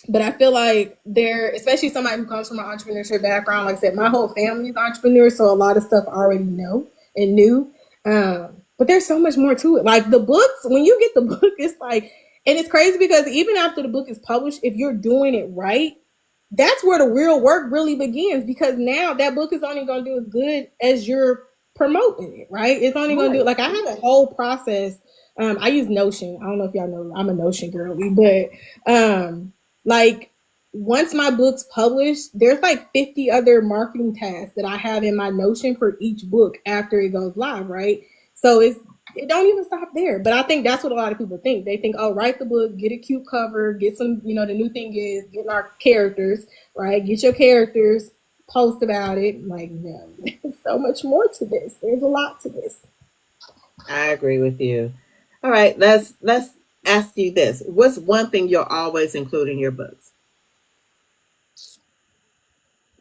But I feel like there, especially somebody who comes from an entrepreneurship background, like I said, my whole family is entrepreneurs, so a lot of stuff I already know and knew. But there's so much more to it. Like the books, when you get the book, it's like, and it's crazy because even after the book is published, if you're doing it right, that's where the real work really begins, because now that book is only going to do as good as you're promoting it, right? It's only going to do, Right. like, I have a whole process. I use Notion. I don't know if y'all know, I'm a Notion girly, but like once my book's published, there's like 50 other marketing tasks that I have in my Notion for each book after it goes live, right? So it don't even stop there. But I think that's what a lot of people think. They think, oh, write the book, get a cute cover, get some, you know, the new thing is getting our characters, right? Get your characters, post about it. Like, no, there's so much more to this. There's a lot to this. I agree with you. All right, let's ask you this. What's one thing you'll always include in your books?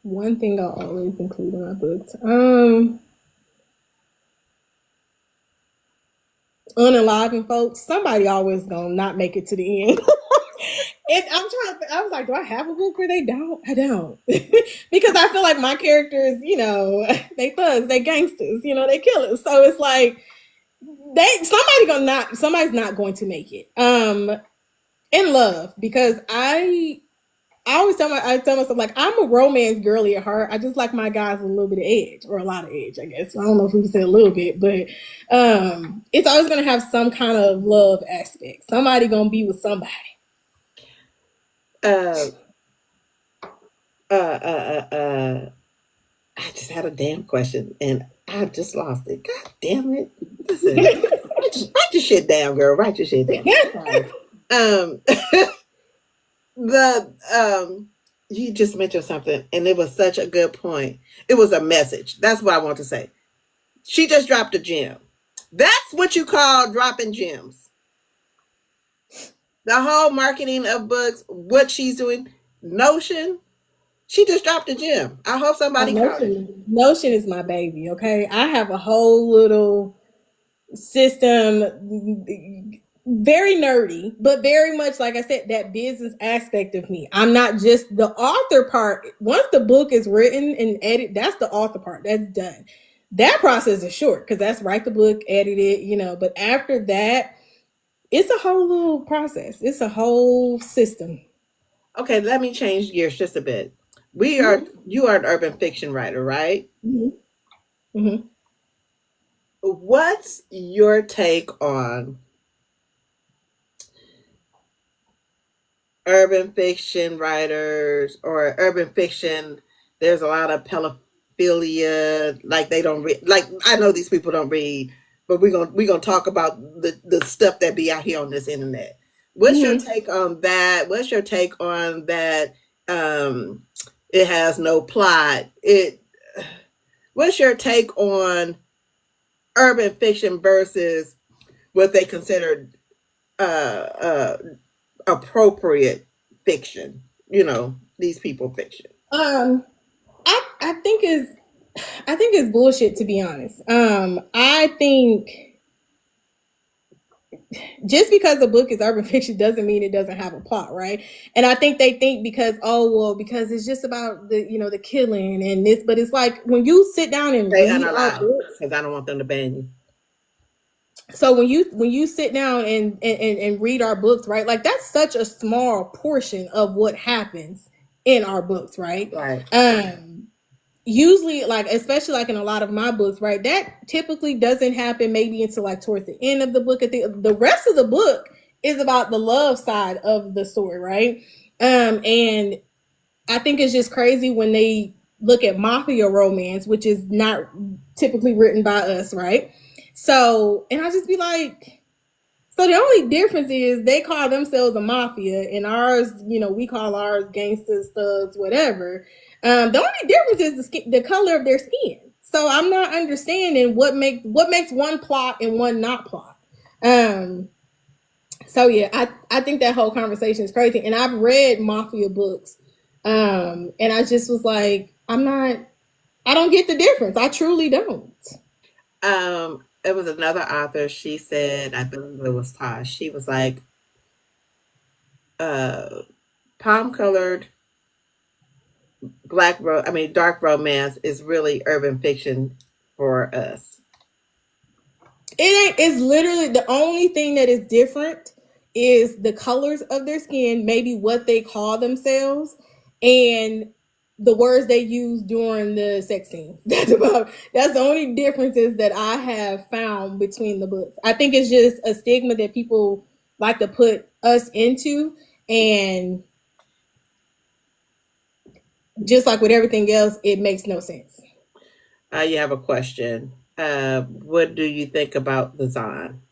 One thing I'll always include in my books. unaliving folks, somebody always gonna not make it to the end. And I was like, do I have a book where they don't? I don't. Because I feel like my characters, they thugs, they gangsters, they killers. So it's like somebody's not going to make it. In love, because I tell myself, like, I'm a romance girly at heart. I just like my guys with a little bit of edge, or a lot of edge, I guess. I don't know if we can say a little bit, but it's always gonna have some kind of love aspect. Somebody gonna be with somebody. Uh, uh, uh, uh, uh, I just had a damn question and I just lost it. God damn it! Listen, write your shit down, girl. Write your shit down. Sorry. Um, the you just mentioned something, and it was such a good point. It was a message. That's what I want to say. She just dropped a gem. That's what you call dropping gems. The whole marketing of books, what she's doing, Notion. She just dropped a gem. I hope somebody caught it. Notion is my baby. Okay, I have a whole little system, very nerdy, but very much, like I said, that business aspect of me. I'm not just the author part. Once the book is written and edited, that's the author part. That's done. That process is short because that's write the book, edit it, but after that, it's a whole little process. It's a whole system. Okay, let me change gears just a bit. Mm-hmm. You are an urban fiction writer, right? Mm-hmm. Mm-hmm. What's your take on urban fiction writers or urban fiction? There's a lot of pedophilia, like they don't read. Like I know these people don't read, but we're gonna talk about the stuff that be out here on this internet. What's your Mm-hmm. take on that? What's your take on that? Um, it has no plot. It. What's your take on urban fiction versus what they consider uh, uh, appropriate fiction? These people fiction. Um, I think it's bullshit, to be honest. I think just because the book is urban fiction doesn't mean it doesn't have a plot, right? And I think they think because, oh well, because it's just about the killing and this, but it's like when you sit down and Say read our unallowed books. because I don't want them to ban you. So when you sit down and read our books, right? Like that's such a small portion of what happens in our books, right? Right. Usually, like, especially like in a lot of my books, right, that typically doesn't happen maybe until like towards the end of the book. The rest of the book is about the love side of the story, right? And I think it's just crazy when they look at mafia romance, which is not typically written by us, right? So, and I just be like, so the only difference is they call themselves a mafia, and ours, we call ours gangsters, thugs, whatever. The only difference is the color of their skin. So I'm not understanding what makes one plot and one not plot. Um, so yeah, I think that whole conversation is crazy, and I've read mafia books, and I just was like, I don't get the difference. I truly don't. It was another author. She said, I believe it was Tosh. She was like, uh, palm colored dark romance is really urban fiction for us. It ain't. It's literally the only thing that is different is the colors of their skin, maybe what they call themselves, and the words they use during the sex scene. That's the only differences that I have found between the books. I think it's just a stigma that people like to put us into, and just like with everything else, it makes no sense. You have a question. What do you think about the Zon?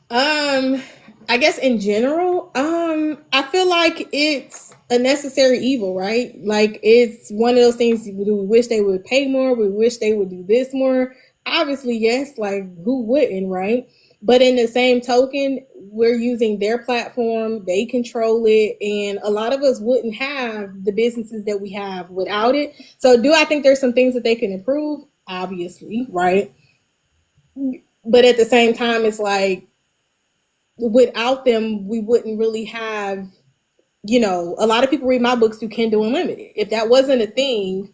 Um, I guess in general, I feel like it's a necessary evil, right? Like it's one of those things. Do we wish they would pay more? We wish they would do this more. Obviously, yes. Like who wouldn't, right? But in the same token, we're using their platform. They control it, and a lot of us wouldn't have the businesses that we have without it. So, do I think there's some things that they can improve? Obviously, right? But at the same time, it's like without them, we wouldn't really have, a lot of people read my books through Kindle Unlimited. If that wasn't a thing,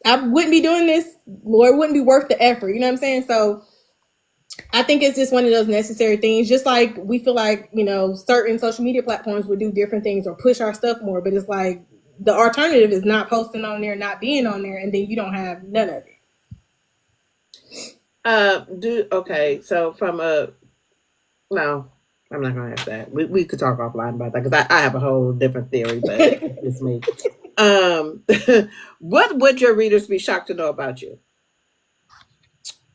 I wouldn't be doing this, or it wouldn't be worth the effort. You know what I'm saying? So I think it's just one of those necessary things. Just like we feel like, certain social media platforms would do different things or push our stuff more, but it's like the alternative is not posting on there, not being on there, and then you don't have none of it. Do okay. So from a no, I'm not gonna ask that. We could talk offline about that because I have a whole different theory, but it's me. Um, what would your readers be shocked to know about you?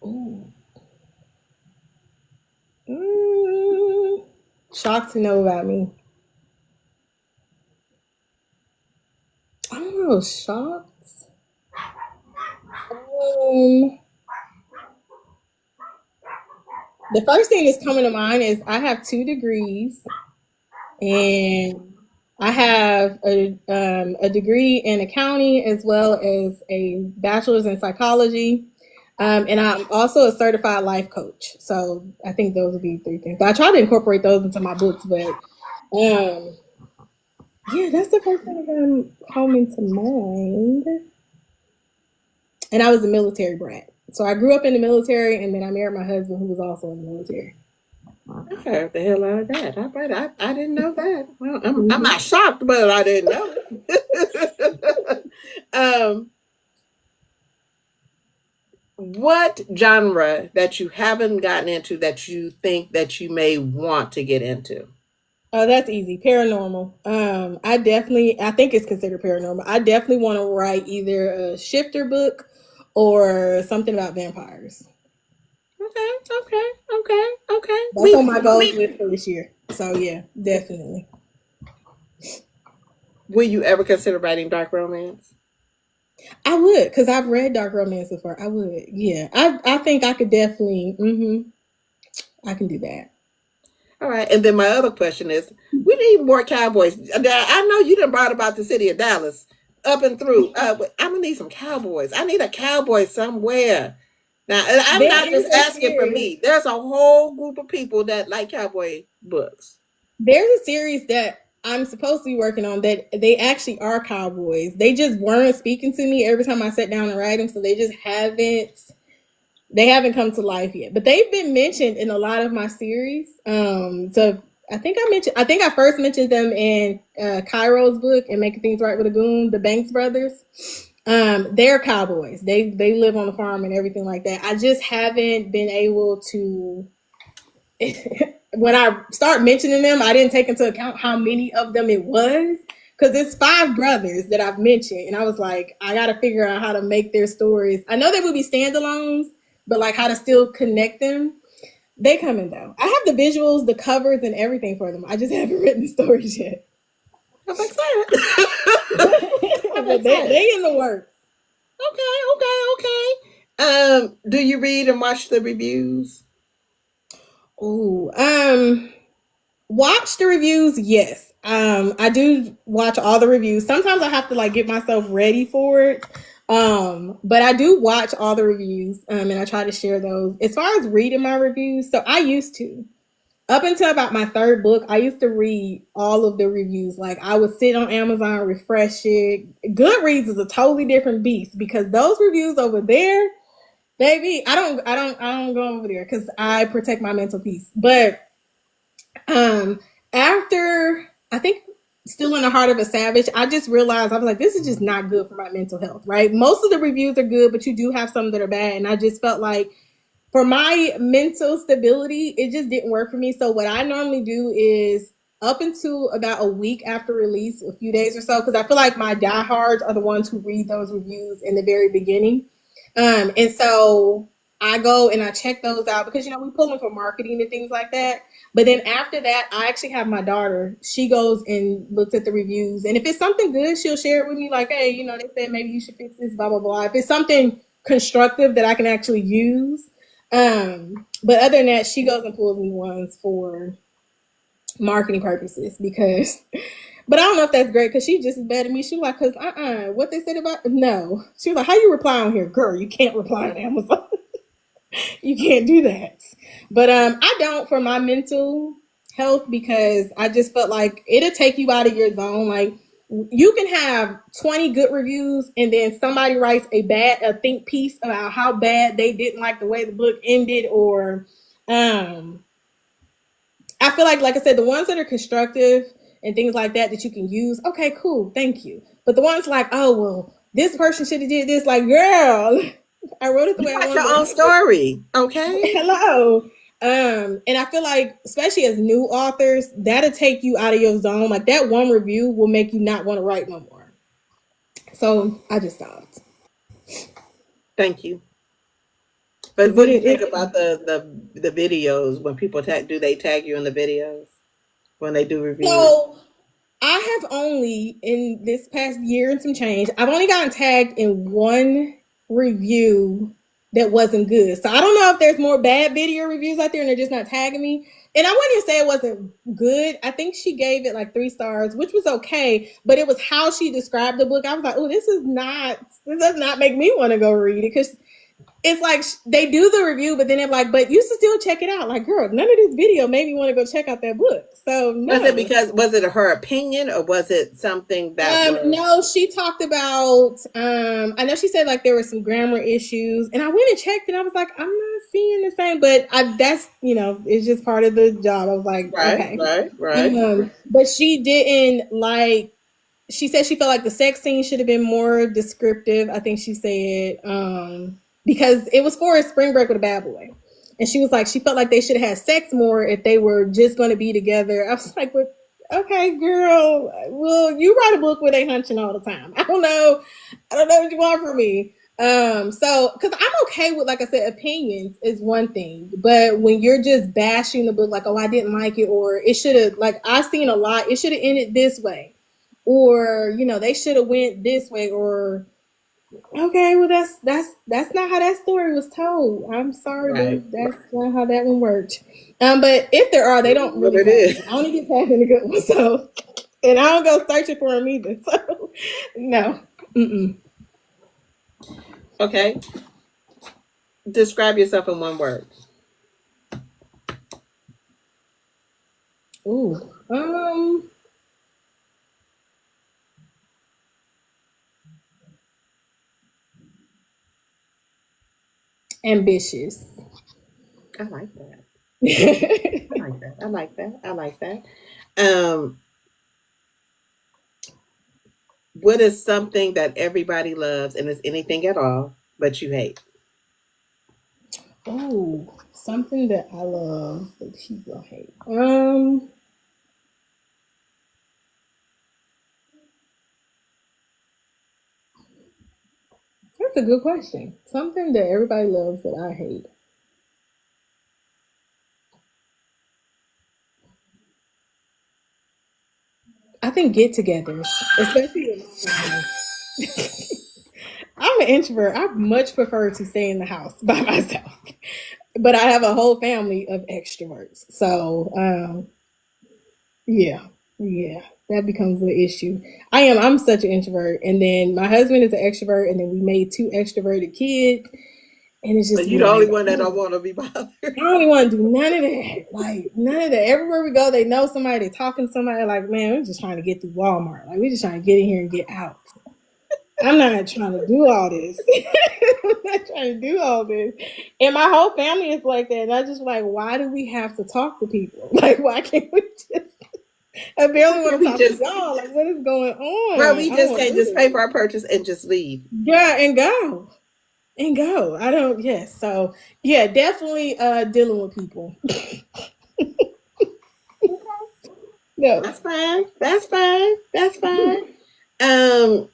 Ooh. Shocked to know about me. I don't know. Shocked. Um, the first thing that's coming to mind is I have 2 degrees, and I have a degree in accounting as well as a bachelor's in psychology. And I'm also a certified life coach. So I think those would be 3 things. But I try to incorporate those into my books, but um, yeah, that's the first thing that come into mind. And I was a military brat. So I grew up in the military, and then I married my husband, who was also in the military. I heard the hell out of that. I didn't know that. Well, I'm Mm-hmm. not shocked, but I didn't know it. What genre that you haven't gotten into that you think that you may want to get into? Oh, that's easy. Paranormal. I think it's considered paranormal. I definitely want to write either a shifter book or something about vampires. Okay, okay, okay, okay. That's on my goals list for this year. So yeah, definitely. Will you ever consider writing dark romance? I would, because I've read dark romance before. I would. Yeah. I think I could definitely I can do that. All right. And then my other question is, we need more cowboys. I know you done brought about the city of Dallas up and through. I'm gonna need some cowboys. I need a cowboy somewhere. Now, I'm There not is just a asking for series. me. There's a whole group of people that like cowboy books. There's a series that I'm supposed to be working on that they actually are cowboys. They just weren't speaking to me every time I sat down and write them, so they haven't come to life yet. But they've been mentioned in a lot of my series. So I think I first mentioned them in Cairo's book and Making Things Right with a Goon, the Banks brothers. They're cowboys. They live on the farm and everything like that. I just haven't been able to when I start mentioning them, I didn't take into account how many of them it was. Because it's 5 brothers that I've mentioned. And I was like, I got to figure out how to make their stories. I know they would be standalones, but like how to still connect them. They coming though. I have the visuals, the covers, and everything for them. I just haven't written the stories yet. I'm excited. I'm But they, excited. they in the works. Okay, okay, okay. Do you read and watch the reviews? Ooh, watch the reviews, yes. I do watch all the reviews. Sometimes I have to like get myself ready for it. But I do watch all the reviews, and I try to share those. As far as reading my reviews, so I used to. Up until about my 3rd book, I used to read all of the reviews. Like I would sit on Amazon, refresh it. Goodreads is a totally different beast because those reviews over there, baby, I don't go over there because I protect my mental peace. But um, after I think Still in the Heart of a Savage, I just realized I was like, this is just not good for my mental health, right? Most of the reviews are good, but you do have some that are bad. And I just felt like for my mental stability, it just didn't work for me. So what I normally do is up until about a week after release, a few days or so, because I feel like my diehards are the ones who read those reviews in the very beginning. And so I go and I check those out because we pull them for marketing and things like that. But then after that, I actually have my daughter. She goes and looks at the reviews, and if it's something good, she'll share it with me. Like, hey, they said maybe you should fix this, blah blah blah. If it's something constructive that I can actually use, but other than that, she goes and pulls me ones for marketing purposes because. But I don't know if that's great because she just as bad at me. She was like, because what they said about no. She was like, how you reply on here, girl? You can't reply on Amazon. You can't do that. But I don't for my mental health because I just felt like it'll take you out of your zone. Like you can have 20 good reviews and then somebody writes a think piece about how bad they didn't like the way the book ended or um I feel like I said, the ones that are constructive and things like that that you can use, okay, cool, thank you. But the ones like, oh well, this person should have did this, like, girl, I wrote it the You way I write your wanted own it. story, okay? Hello. And I feel like, especially as new authors, that'll take you out of your zone. Like that one review will make you not want to write no more. So I just stopped. Thank you. But Cause what do you think it about the videos when people do they tag you in the videos when they do reviews? so I have only in this past year and some change, I've only gotten tagged in one review that wasn't good. So I don't know if there's more bad video reviews out there and they're just not tagging me. And I wouldn't even say it wasn't good. I think she gave it like 3 stars, which was okay, but it was how she described the book. I was like, oh, this does not make me want to go read it because it's like they do the review, but then they're like, but you should still check it out. Like, girl, none of this video made me want to go check out that book. So no. Was it her opinion or was it something that was No, she talked about I know she said like there were some grammar issues and I went and checked and I was like, I'm not seeing the same, but that's it's just part of the job. I was like, right, okay. right, right? But she didn't like she said she felt like the sex scene should have been more descriptive. I think she said because it was for a spring break with a bad boy. And she was like, she felt like they should have had sex more if they were just going to be together. I was like, but okay, girl, well, you write a book where they hunching all the time. I don't know what you want from me. So because I'm okay with, like I said, opinions is one thing, but when you're just bashing the book, like, oh, I didn't like it, or it should have, like, I've seen a lot, it should have ended this way, or they should have went this way, or okay, well, that's not how that story was told. I'm sorry, Right. but that's not how that one worked. But if there are, they don't What really it tag is. me. I only get tagged in the good ones, so and I don't go searching for them either. So no. Mm-mm. Okay. Describe yourself in one word. Ooh. Ambitious. I like that. Ooh. I like that. I like that. I like that. Um, what is something that everybody loves and is anything at all, but you hate? Something that I love that people hate. That's a good question. Something that everybody loves that I hate. I think get-togethers, especially with my family. I'm an introvert. I much prefer to stay in the house by myself, but I have a whole family of extroverts. So yeah, yeah, that becomes an issue. I'm such an introvert, and then my husband is an extrovert, and then we made two extroverted kids, and it's So just you be the only like, one that don't oh, want to be bothered. I don't even want to do none of that. Like none of that. Everywhere we go, they know somebody. They talking to somebody. Like, man, we're just trying to get through Walmart. Like, we're just trying to get in here and get out. I'm not trying to do all this. I'm not trying to do all this. And my whole family is like that. And I just like, why do we have to talk to people? Like, why can't we just? I barely Well, want to we talk to just, y'all. Like, what is going well, on? we I don't just want to can't do just pay this. for our purchase and just leave. Yeah, and go. And go. I don't, yes. So, yeah, definitely dealing with people. No. That's fine. That's fine. That's fine. Um,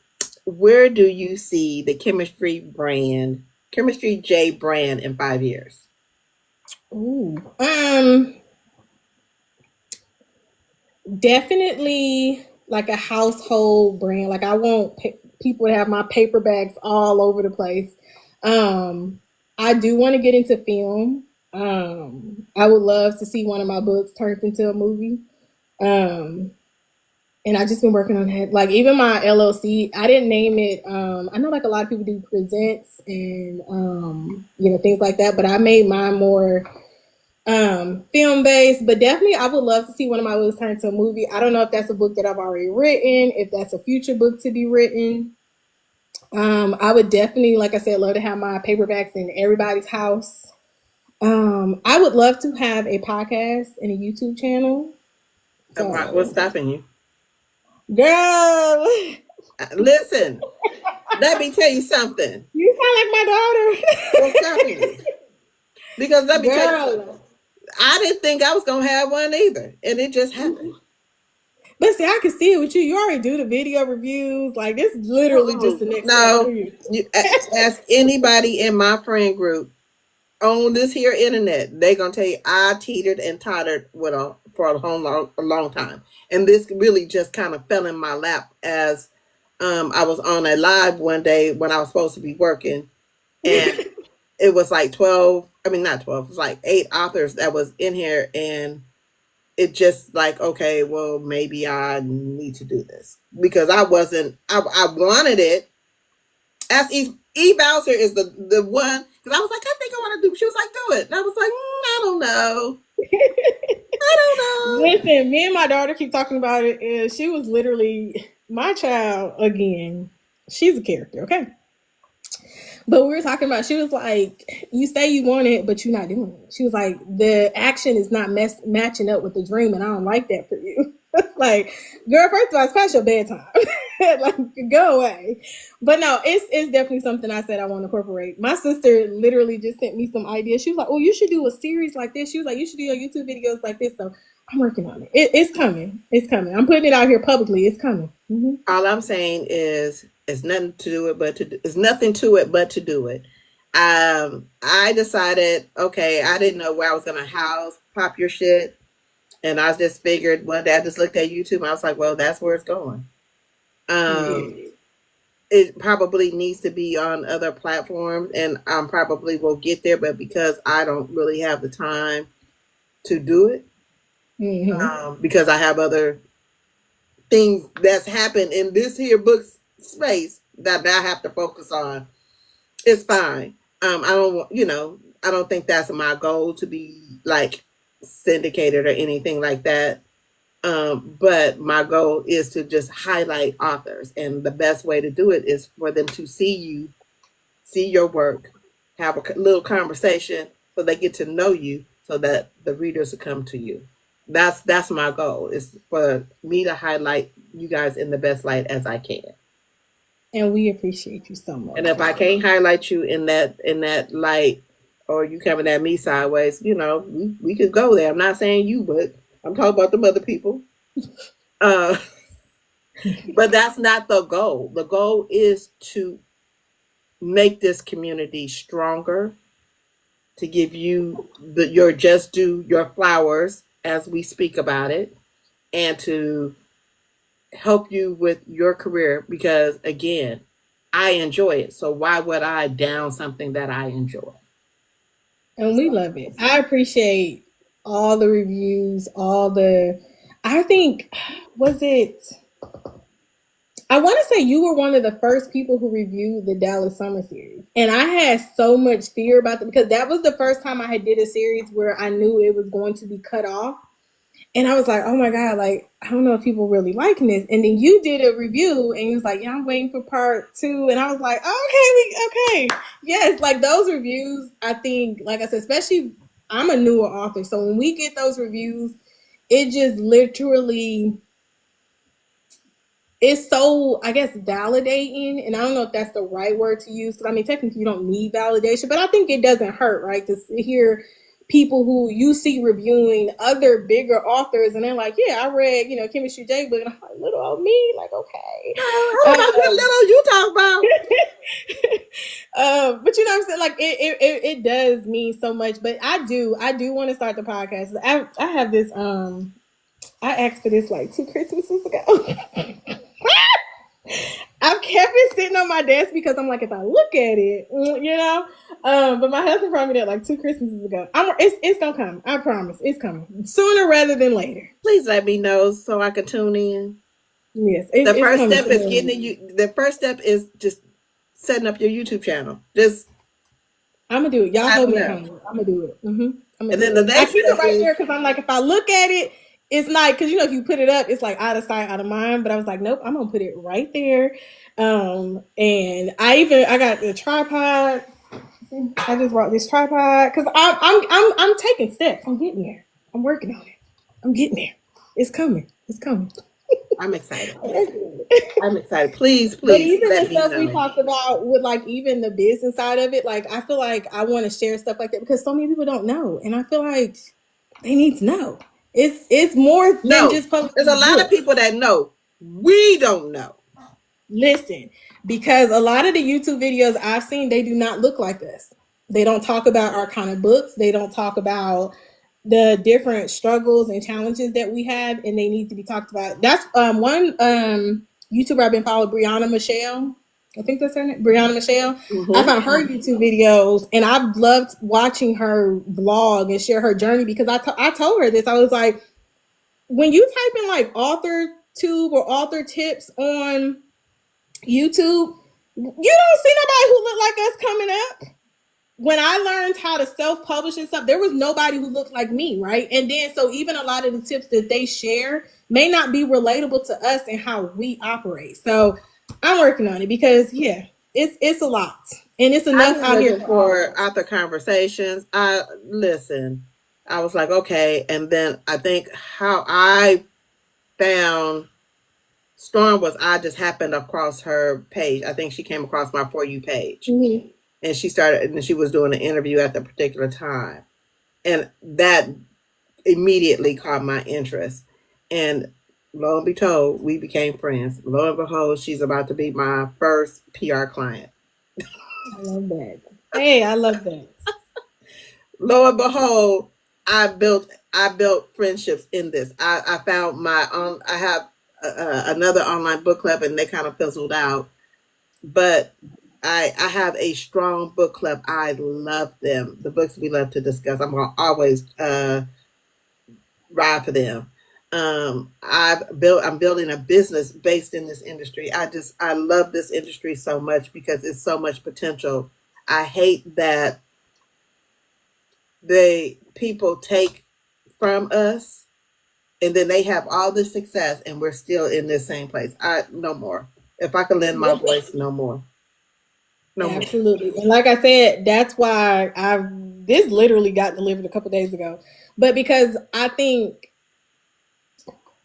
where do you see the Chemistry J brand in 5 years? Ooh. Definitely like a household brand. Like I want people to have my paper bags all over the place. Um, I do want to get into film. I would love to see one of my books turned into a movie. Um, and I just been working on that. Like even my LLC, I didn't name it. I know like a lot of people do presents and things like that, but I made mine more film based. But definitely, I would love to see one of my books turn into a movie. I don't know if that's a book that I've already written, if that's a future book to be written. I would definitely, like I said, love to have my paperbacks in everybody's house. I would love to have a podcast and a YouTube channel. And what's So, stopping you? girl, Listen, let me tell you something. you sound like my What's stopping you? Because let daughter. me tell you something. Girl. I didn't think I was gonna have one either, and it just happened. But see, I can see it with you. You already do the video reviews. Like this is literally just the next step for No, you. ask anybody in my friend group on this here internet. They gonna tell you I teetered and tottered for a long time, and this really just kind of fell in my lap as I was on a live one day when I was supposed to be working, and it was like 12. I mean, not 12. It was like 8 authors that was in here, and it just like, okay, well, maybe I need to do this because I wasn't. I wanted it. As E Bowser is the one because I was like, I think I want to do. She was like, do it, and I was like, I don't know. I don't know. Listen, me and my daughter keep talking about it. And she was literally my child again. She's a character, okay? But we were talking about, she was like, you say you want it, but you're not doing it. She was like, the action is not matching up with the dream, and I don't like that for you. Like, girl, first of all, it's past your bedtime. Like, go away. But no, it's definitely something I said I want to incorporate. My sister literally just sent me some ideas. She was like, oh, you should do a series like this. She was like, you should do your YouTube videos like this. So I'm working on it. It's coming. It's coming. I'm putting it out here publicly. It's coming. Mm-hmm. All I'm saying is, it's nothing to do it, but it's nothing to it but to do it. I decided, okay, I didn't know where I was gonna house pop your shit, and I just figured one day I just looked at YouTube and I was like, well, that's where it's going. Yeah. It probably needs to be on other platforms, and I probably will get there, but because I don't really have the time to do it, because I have other things that's happened in this here book space that I have to focus on, it's fine. I don't, I don't think that's my goal to be like syndicated or anything like that. But my goal is to just highlight authors, and the best way to do it is for them to see you, see your work, have a little conversation, so they get to know you, so that the readers will come to you. That's my goal, is for me to highlight you guys in the best light as I can. And we appreciate you so much. And if I can't highlight you in that light, or you coming at me sideways, we could go there. I'm not saying you, but I'm talking about them other people. But that's not the goal. The goal is to make this community stronger, to give you your just due, your flowers as we speak about it, and to help you with your career, because again, I enjoy it. So why would I down something that I enjoy? And we love it. I appreciate all the reviews, I think, was it, I want to say you were one of the first people who reviewed the Dallas Summer series. And I had so much fear about it because that was the first time I had did a series where I knew it was going to be cut off. And I was like, oh my God, like, I don't know if people really liking this. And then you did a review and you was like, yeah, I'm waiting for part 2. And I was like, okay. Yes, like those reviews, I think, like I said, especially I'm a newer author. So when we get those reviews, it just literally, it's so, I guess, validating. And I don't know if that's the right word to use, because I mean, technically you don't need validation, but I think it doesn't hurt, right, to hear people who you see reviewing other bigger authors, and they're like, yeah, I read, Chemistry J book, and I'm like, little old me, like, okay. I don't know what little you talk about. But you know what I'm saying? Like, it does mean so much. But I do want to start the podcast. I have this, I asked for this like 2 Christmases ago. I've kept it sitting on my desk because I'm like, if I look at it, but my husband brought me that like 2 Christmases ago. It's gonna come. I promise, it's coming sooner rather than later. Please let me know so I can tune in. Yes, The it's first coming step is soon. getting you. The first step is just setting up your YouTube channel. Just I'm gonna do it. Y'all hold signing me up. accountable. I'm gonna do it. I'm gonna And do then the it. I next keep it step right is there because I'm like, if I look at it, it's not because if you put it up, it's like out of sight, out of mind. But I was like, nope, I'm gonna put it right there. And I got the tripod. I just brought this tripod because I'm taking steps. I'm getting there. I'm working on it. I'm getting there. It's coming. It's coming. I'm excited. I'm excited. Please, But please even the let me stuff we know. talked about with like even the business side of it, like I feel like I want to share stuff like that because so many people don't know, and I feel like they need to know. It's more than No, just publishing there's a these lot of books. people that know. We don't know. Listen, because a lot of the YouTube videos I've seen, they do not look like us. They don't talk about our kind of books. They don't talk about the different struggles and challenges that we have, and they need to be talked about. That's one YouTuber I've been following, Brianna Michelle. I think that's her name, Brianna Michelle. I Mm-hmm. found her YouTube videos, and I've loved watching her vlog and share her journey because I told her this. I was like, when you type in like author tube or author tips on YouTube, you don't see nobody who look like us coming up. When I learned how to self-publish and stuff, there was nobody who looked like me, right? And then so even a lot of the tips that they share may not be relatable to us and how we operate. So I'm working on it because it's a lot. And it's I've enough been out here looking for all of for us. author conversations. I listen. I was like, okay, and then I think how I found Storm was I just happened across her page. I think she came across my For You page, Mm-hmm. and she was doing an interview at the particular time, and that immediately caught my interest. And lo and behold, we became friends. Lo and behold, she's about to be my first PR client. I love that. Hey, I love that. Lo and behold, I built friendships in this. I found my own. I have another online book club, and they kind of fizzled out. But I have a strong book club. I love them. The books we love to discuss. I'm gonna always ride for them. I'm building a business based in this industry. I love this industry so much because it's so much potential. I hate that they people take from us and then they have all this success and we're still in this same place. I no more. If I could lend my voice, no more. No more. Absolutely. And like I said, that's why I've this literally got delivered a couple days ago. But because I think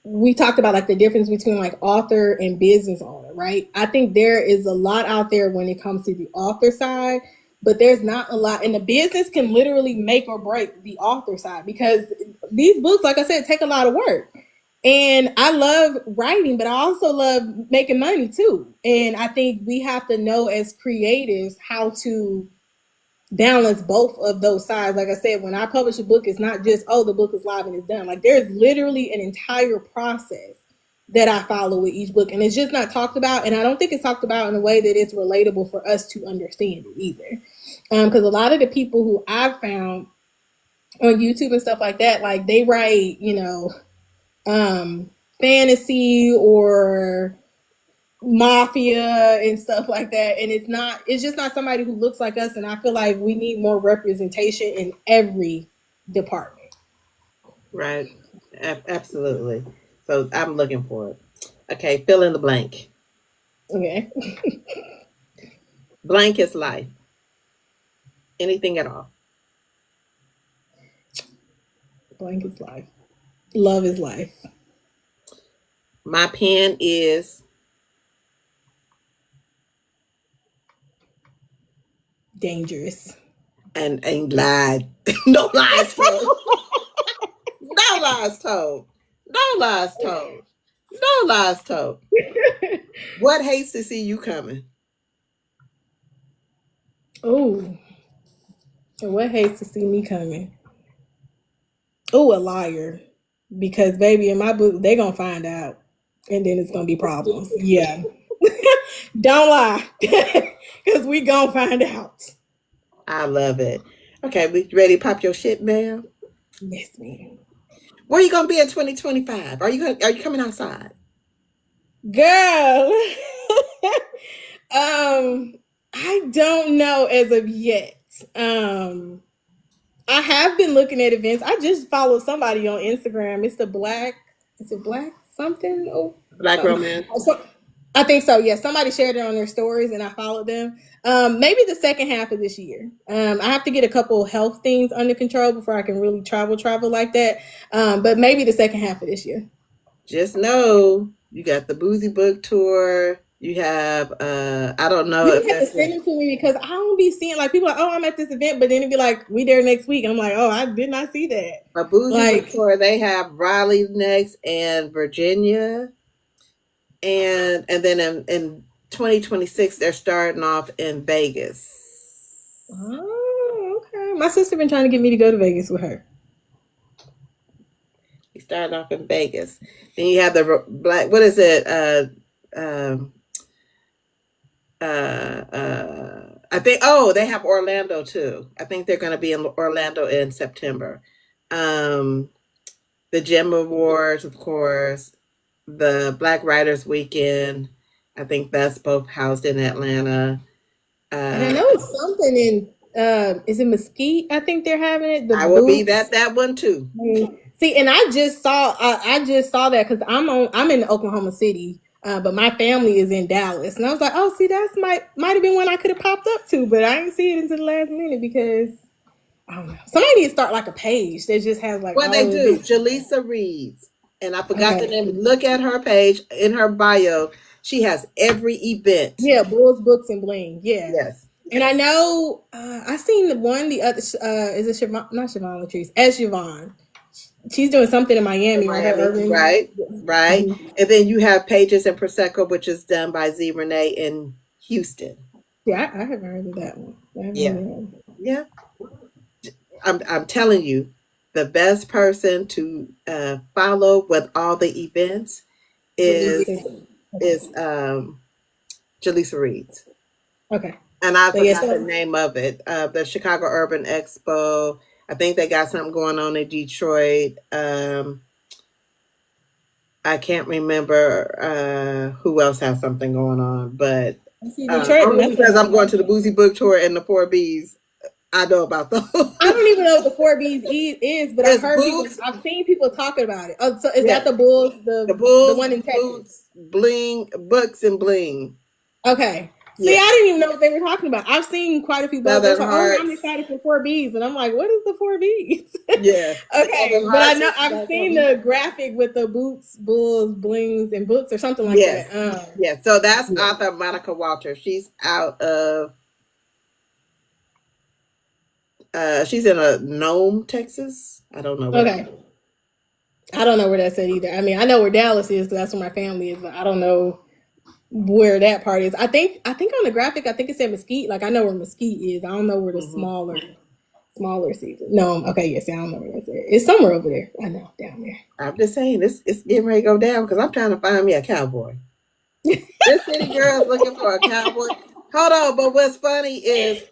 we talked about like the difference between like author and business owner, right? I think there is a lot out there when it comes to the author side, but there's not a lot. And the business can literally make or break the author side because these books, like I said, take a lot of work. And I love writing, but I also love making money too. And I think we have to know as creatives how to balance both of those sides. Like I said, when I publish a book, it's not just, oh, the book is live and it's done. Like there's literally an entire process that I follow with each book. And it's just not talked about. And I don't think it's talked about in a way that it's relatable for us to understand it either. Because a lot of the people who I've found on YouTube and stuff like that, like they write, fantasy or mafia and stuff like that, and it's just not somebody who looks like us, and I feel like we need more representation in every department. Right. Absolutely. So I'm looking for it. Okay, fill in the blank. Okay. Blank is life. Anything at all. Blank is life. Love is life. My pen is Dangerous. and ain't lied. No lies told. No lies told. No lies told. No lies told. What hates to see you coming? Oh, and what hates to see me coming? Oh, a liar. Because baby, in my book, they gonna find out, and then it's gonna be problems. Yeah. Don't lie, because we gonna find out. I love it. Okay, we ready to pop your shit, ma'am? Yes, ma'am. Where you gonna be in 2025? Are you coming outside? Girl. I don't know as of yet. I have been looking at events. I just followed somebody on Instagram. It's the Black. Is it Black something? Oh, Black something. romance. So, I think so. Yeah, somebody shared it on their stories, and I followed them. Maybe the second half of this year. I have to get a couple health things under control before I can really travel like that. But maybe the second half of this year. Just know you got the Boozy Book Tour. You have I don't know You if have to that's send it to me because I don't be seeing like people like, oh, I'm at this event, but then it'd be like, we there next week. I'm like, oh, I did not see that. a Boozy Book Like, Tour. They have Raleigh next and Virginia, and then in 2026 they're starting off in Vegas. oh, okay. My sister been trying to get me to go to Vegas with her. He started off in Vegas. Then you have the black. What is it? Um, I think. Oh, they have Orlando too. I think they're going to be in Orlando in September. Um, the Gem Awards, of course. The Black Writers Weekend. I think that's both housed in Atlanta. And I Uh, know it's something in is it Mesquite? I think they're having it. The I will be boots. that one too. See, and I just saw that because I'm in Oklahoma City, but my family is in Dallas, and I was like, oh, see, that's might have been one I could have popped up to, but I didn't see it until the last minute because I don't know. Somebody need to start like a page that just has like What all they the do, events. Jaleesa Reeds, and I forgot the Okay. name. Look at her page in her bio. She has every event. Yeah, Bulls, Books, and Bling. Yeah. Yes, And I yes. know I seen the one, the other is it Siobhan, not Siobhan Latrice, as Siobhan. She's doing something in In Miami or her Miami, urban. right, right. Mhm. And then you have Pages and Prosecco, which is done by Z Renee in Houston. Yeah, I haven't heard of that one. I haven't heard Yeah, of that one. yeah. I'm telling you, the best person to follow with all the events is Release. Okay. is Jaleesa Reeds. Okay. And I So yeah, forgot the so name of it. The Chicago Urban Expo. I think they got something going on in Detroit. I can't remember who else has something going on, but I see Detroit, and only that's because like I'm going to the Boozy Book Tour and the Four Bs, I know about those. I don't even know what the four B's is, but I've It's heard people. boots, I've seen people talking about it. Oh, so is that yeah, the Bulls, the the Bulls, one in Texas? boots, bling, books, and bling. Okay. See, Yeah, I didn't even know what they were talking about. I've seen quite a few blogs. They're Southern like, "Oh, I'm Hearts. excited for four B's," and I'm like, "What is the four B's?" Yeah, Okay, Southern but I Hearts know is I've got seen something. the graphic with the boots, bulls, blings, and books or something like that. Yes, yes. So that's Yeah. author Monica Walter. She's out of she's in a Nome, Texas. I don't know where that Okay. I don't know where that's at either. I mean, I know where Dallas is because that's where my family is, but I don't know where that part is. I think on the graphic, I think it said Mesquite. Like I know where Mesquite is. I don't know where the is. smaller season. No, okay, yes, I don't know where that's at. It's somewhere over there. I know down I'm just saying it's getting ready to go down because I'm trying to find me a cowboy. there. This city girl is looking for a cowboy. Hold on, but what's funny is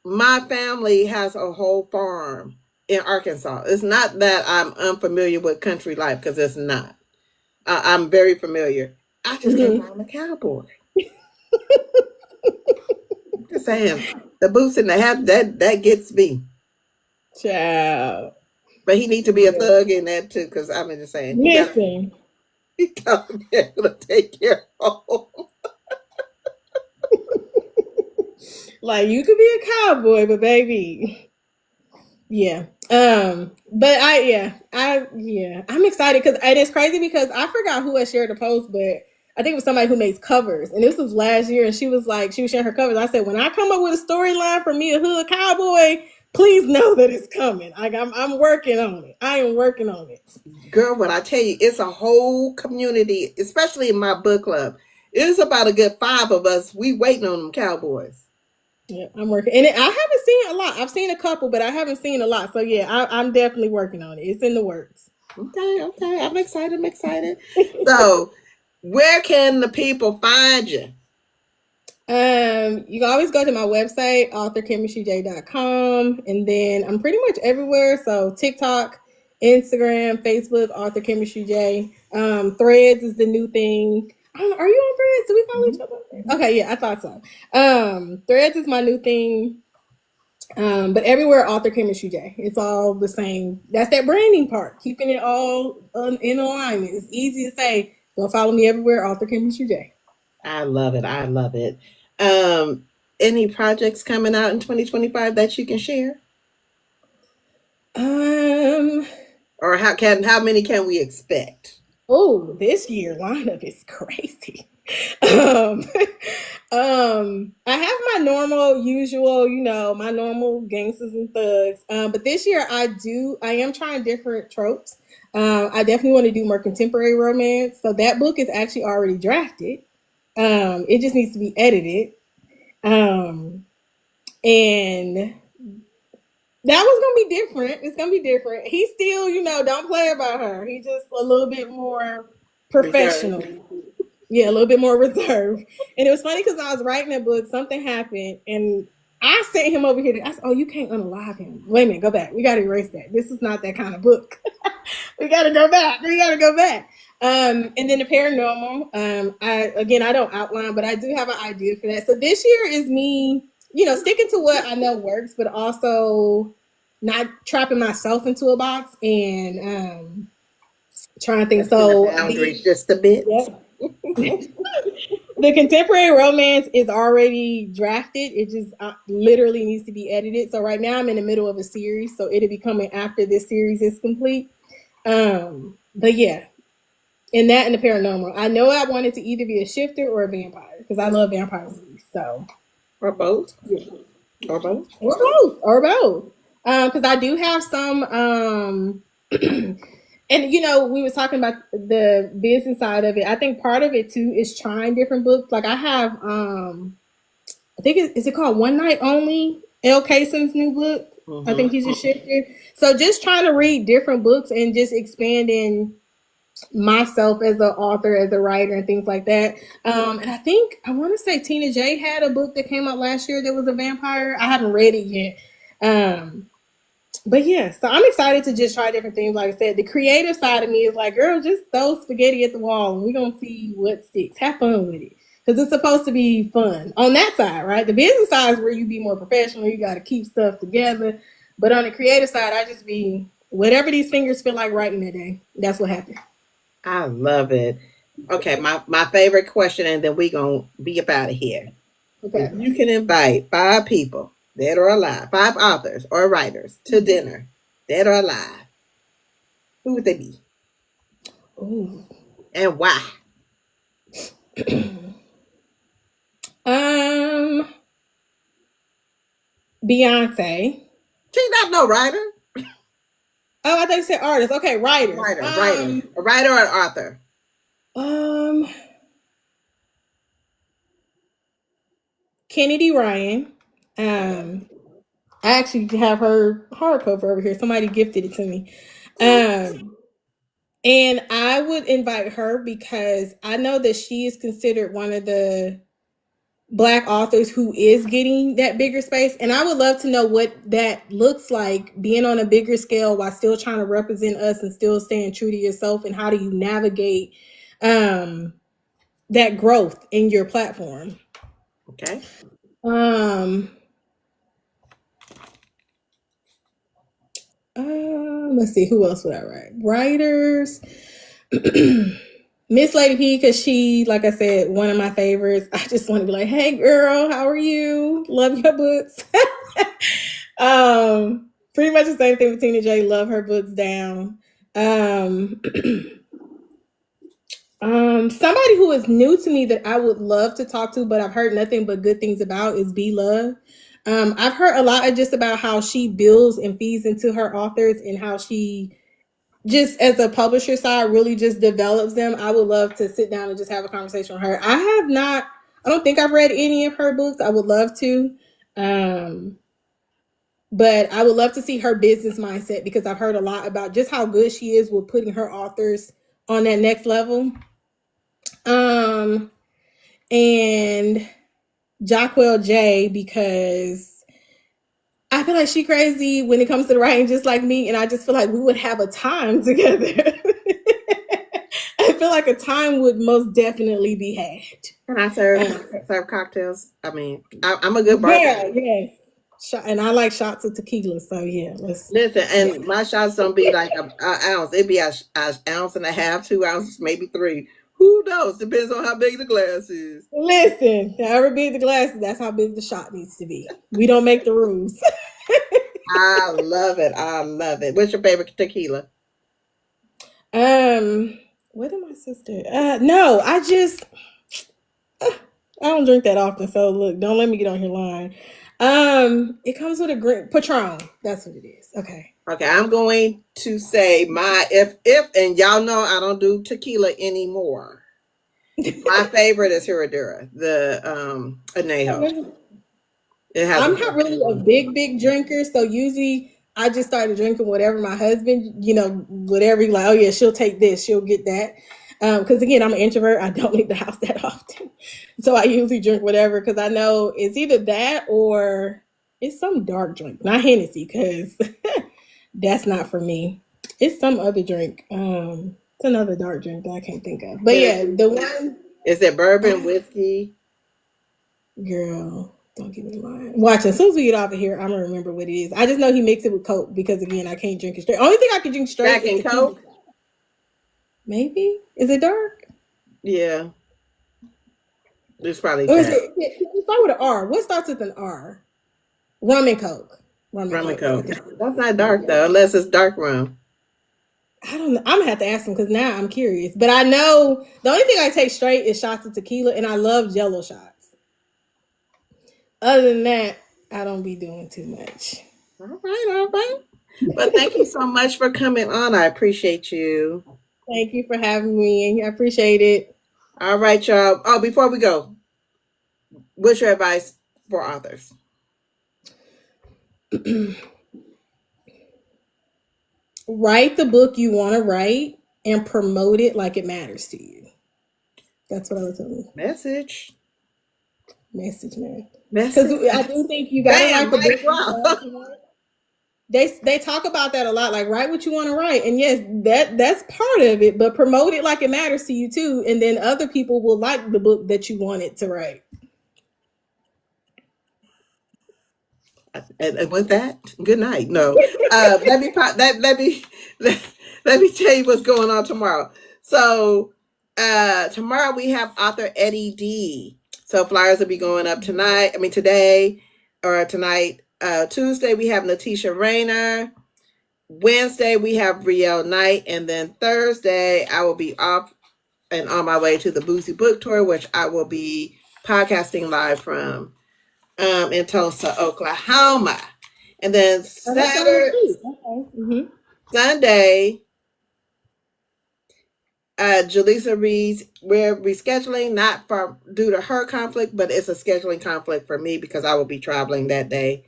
my family has a whole farm in Arkansas. It's not that I'm unfamiliar with country life because it's not. I'm very familiar. I just can't Mhm. find a cowboy. Just saying, the boots and the hat that gets me. Child. But he needs to be a Yeah. thug in that too, because I'm just saying Listen, he gotta be able to take care of home. like you could be a cowboy, but baby, yeah. But I'm excited because and it's crazy because I forgot who had shared the post, but I think it was somebody who makes covers, and this was last year, and she was like, she was sharing her covers. I said, when I come up with a storyline for me a hood cowboy, please know that it's coming. Like I'm working on it. I am working on it. Girl, when I tell you, it's a whole community, especially in my book club. It's about a good five of us. We waiting on them cowboys. Yeah, I'm working, and I haven't seen a lot. I've seen a couple, but I haven't seen a lot. So yeah, I'm definitely working on it. It's in the works. Okay, okay. I'm excited. I'm excited. So, where can the people find you? You can always go to my website, authorchemistryj.com, and then I'm pretty much everywhere. So TikTok, Instagram, Facebook, Author Chemistry J. Threads is the new thing. Are you on Threads? Do we follow each other? Okay, yeah, I thought so. Threads is my new thing. But everywhere author Khemistri J. It's all the same. That's that branding part, keeping it all in alignment. It's easy to say, go follow me everywhere, author Khemistri J. I love it. I love it. Um, any projects coming out in 2025 that you can share? Um, Or how many can we expect? oh, this year lineup is crazy. um, I have my normal, usual, my normal gangsters and thugs. But this year I am trying different tropes. I definitely want to do more contemporary romance. So that book is actually already drafted. It just needs to be edited. Um, and that was gonna be different. It's gonna be different. He still, don't play about her. He just a little bit more Reserve. professional. Yeah, a little bit more reserved. And it was funny because I was writing that book, something happened, and I sent him over here. I said, "Oh, you can't unalive him. Wait a minute, go back. We got to erase that. This is not that kind of book. We got to go back. We got to go back." And then the paranormal. I don't outline, but I do have an idea for that. So this year is me, sticking to what I know works, but also not trapping myself into a box and trying to think. Testing the So boundaries just a bit. yeah. The contemporary romance is already drafted. It just literally needs to be edited. So right now I'm in the middle of a series, so it'll be coming after this series is complete. But yeah, and that and the paranormal. I know I wanted to either be a shifter or a vampire because I love vampire movies. So Or both. yeah. Or both. Or both. Or both. Because I do have some and we were talking about the business side of it. I think part of it too is trying different books. Like I have I think is it called One Night Only? L. Kayson's new book. I think he's a shifter. So just trying to read different books and just expanding myself as an author, as a writer, and things like that. And I think I want to say Tina J had a book that came out last year that was a vampire. I haven't read it yet. But yeah, so I'm excited to just try different things. Like I said, the creative side of me is like, girl, just throw spaghetti at the wall and we're gonna see what sticks. Have fun with it. Because it's supposed to be fun on that side, right? The business side is where you be more professional, you gotta keep stuff together. But on the creative side, I just be whatever these fingers feel like writing that day. That's what happened. I love it. Okay, my favorite question, and then we gonna be up out of here. If Okay. you can invite five people, dead or alive, five authors or writers to dinner, dead or alive, who would they be Ooh. and why? um Beyonce. She's not no writer. Oh, I thought you said artists. Okay, writers. A writer or an author. Um Kennedy Ryan. Um I actually have her hardcover over here. Somebody gifted it to me. Um, and I would invite her because I know that she is considered one of the Black authors who is getting that bigger space. And I would love to know what that looks like, being on a bigger scale while still trying to represent us and still staying true to yourself. And how do you navigate that growth in your platform? Okay. Um, let's see, who else would I write? Writers. Miss Lady P, because she, like I said, one of my favorites. I just want to be like, hey girl, how are you? Love your books. Pretty much the same thing with Tina J. Love her books down. Um, somebody who is new to me that I would love to talk to, but I've heard nothing but good things about is B Love. I've heard a lot of just about how she builds and feeds into her authors and how she just as a publisher side really just develops them. I would love to sit down and just have a conversation with her. I don't think I've read any of her books. I would love to. But I would love to see her business mindset because I've heard a lot about just how good she is with putting her authors on that next level. And Jacquel J, because I feel like she crazy when it comes to the writing, just like me, and I just feel like we would have a time together. I feel feel like a time would most definitely be had. And I serve Um, serve cocktails. I mean, I'm a good yeah, bartender. yes. And I like shots of tequila, so yeah, Listen, yeah. and my shots don't be like a ounce. It'd be a ounce and a half, 2 ounces, maybe three. Who knows? Depends on how big the glass is. Listen, however big the glass is, that's how big the shot needs to be. We don't make the rules. I love it. I love it. What's your favorite tequila? um, what did my sister? No, I don't drink that often. So look, don't let me get on your line. It comes with a green Patron. That's what it is. Okay. Okay, I'm going to say my if and y'all know I don't do tequila anymore. My favorite is Herradura, the anejo. It has a I'm not good really a flavor. big drinker, so usually I just started drinking whatever my husband, whatever he like. Oh yeah, she'll take this, she'll get that. Because again, I'm an introvert. I don't leave the house that often, so I usually drink whatever because I know it's either that or it's some dark drink, not Hennessy, because that's not for me. It's some other drink. It's another dark drink that I can't think of. But yeah, Hennessy. the one Is it bourbon, whiskey? girl, don't give me mine. Watch, as soon as we get off of here, I'm gonna remember what it is. I just know he makes it with Coke because again, I can't drink it straight. Only thing I can drink straight Jack is and tequila. Coke? Maybe is it dark Yeah, it's probably or is Jack. it start with an R? What starts with an R? Rum and Coke. Rum and Rum and Coke. I Coke. think. That's not dark though, unless it's dark rum. I don't know. I'm gonna have to ask him because now I'm curious. But I know the only thing I take straight is shots of tequila, and I love Jello shots. Other than that, I don't be doing too much. All right, all right. But thank you so much for coming on. I appreciate you. Thank you for having me. I appreciate it. All right, y'all. Oh, before we go, what's your advice for authors? Write the book you want to write and promote it like it matters to you. That's what I was telling you. Message. Message, man. Because Message. I do think you got to Bam, write the mic book you drop. love to write. They talk about that a lot. Like write what you want to write, and yes, that's part of it. But promote it like it matters to you too, and then other people will like the book that you wanted to write. And with that, good night. No, let me let me tell you what's going on tomorrow. So tomorrow we have author Eddie D. So flyers will be going up tonight. I mean today or tonight. Tuesday we have Letitia Rayner. Wednesday we have Riel Knight, and then Thursday I will be off and on my way to the Boozy Book Tour, which I will be podcasting live from in Tulsa, Oklahoma. And then Oh, that's down the Saturday, street. Okay. Mm-hmm. Sunday, Jaleesa Reed's, we're rescheduling, not for due to her conflict, but it's a scheduling conflict for me because I will be traveling that day.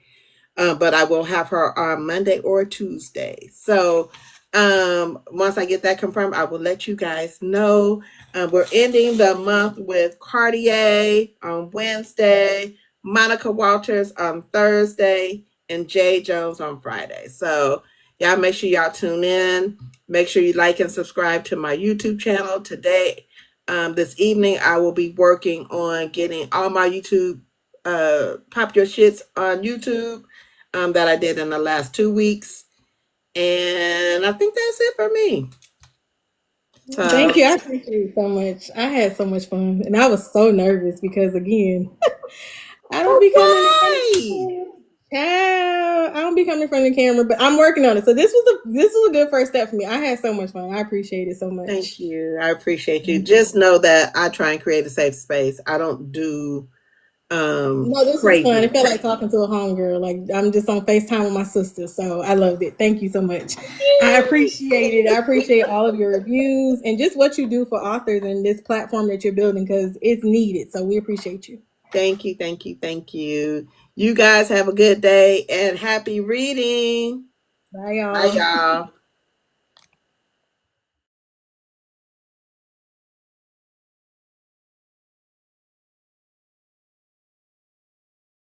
But I will have her on Monday or Tuesday. So once I get that confirmed, I will let you guys know. We're ending the month with Cartier on Wednesday, Monica Walters on Thursday, and Jay Jones on Friday. So y'all make sure y'all tune in. Make sure you like and subscribe to my YouTube channel today. This evening, I will be working on getting all my YouTube pop your shits on YouTube that I did in the last 2 weeks. And I think that's it for me. So, Thank you. I appreciate it so much. I had so much fun, and I was so nervous because again, I don't be coming in front of the why? camera. Child, I don't be coming in front of the camera, but I'm working on it. So this was a good first step for me. I had so much fun. I appreciate it so Thank much. you. I appreciate you. Just know that I try and create a safe space. I don't do No, this was fun. crazy. It felt like talking to a homegirl. Like I'm just on FaceTime with my sister. So I loved it. Thank you so much. I appreciate it. I appreciate all of your reviews and just what you do for authors and this platform that you're building because it's needed. So we appreciate you. Thank you. Thank you. Thank you. You guys have a good day and happy reading. Bye, Bye, y'all. y'all.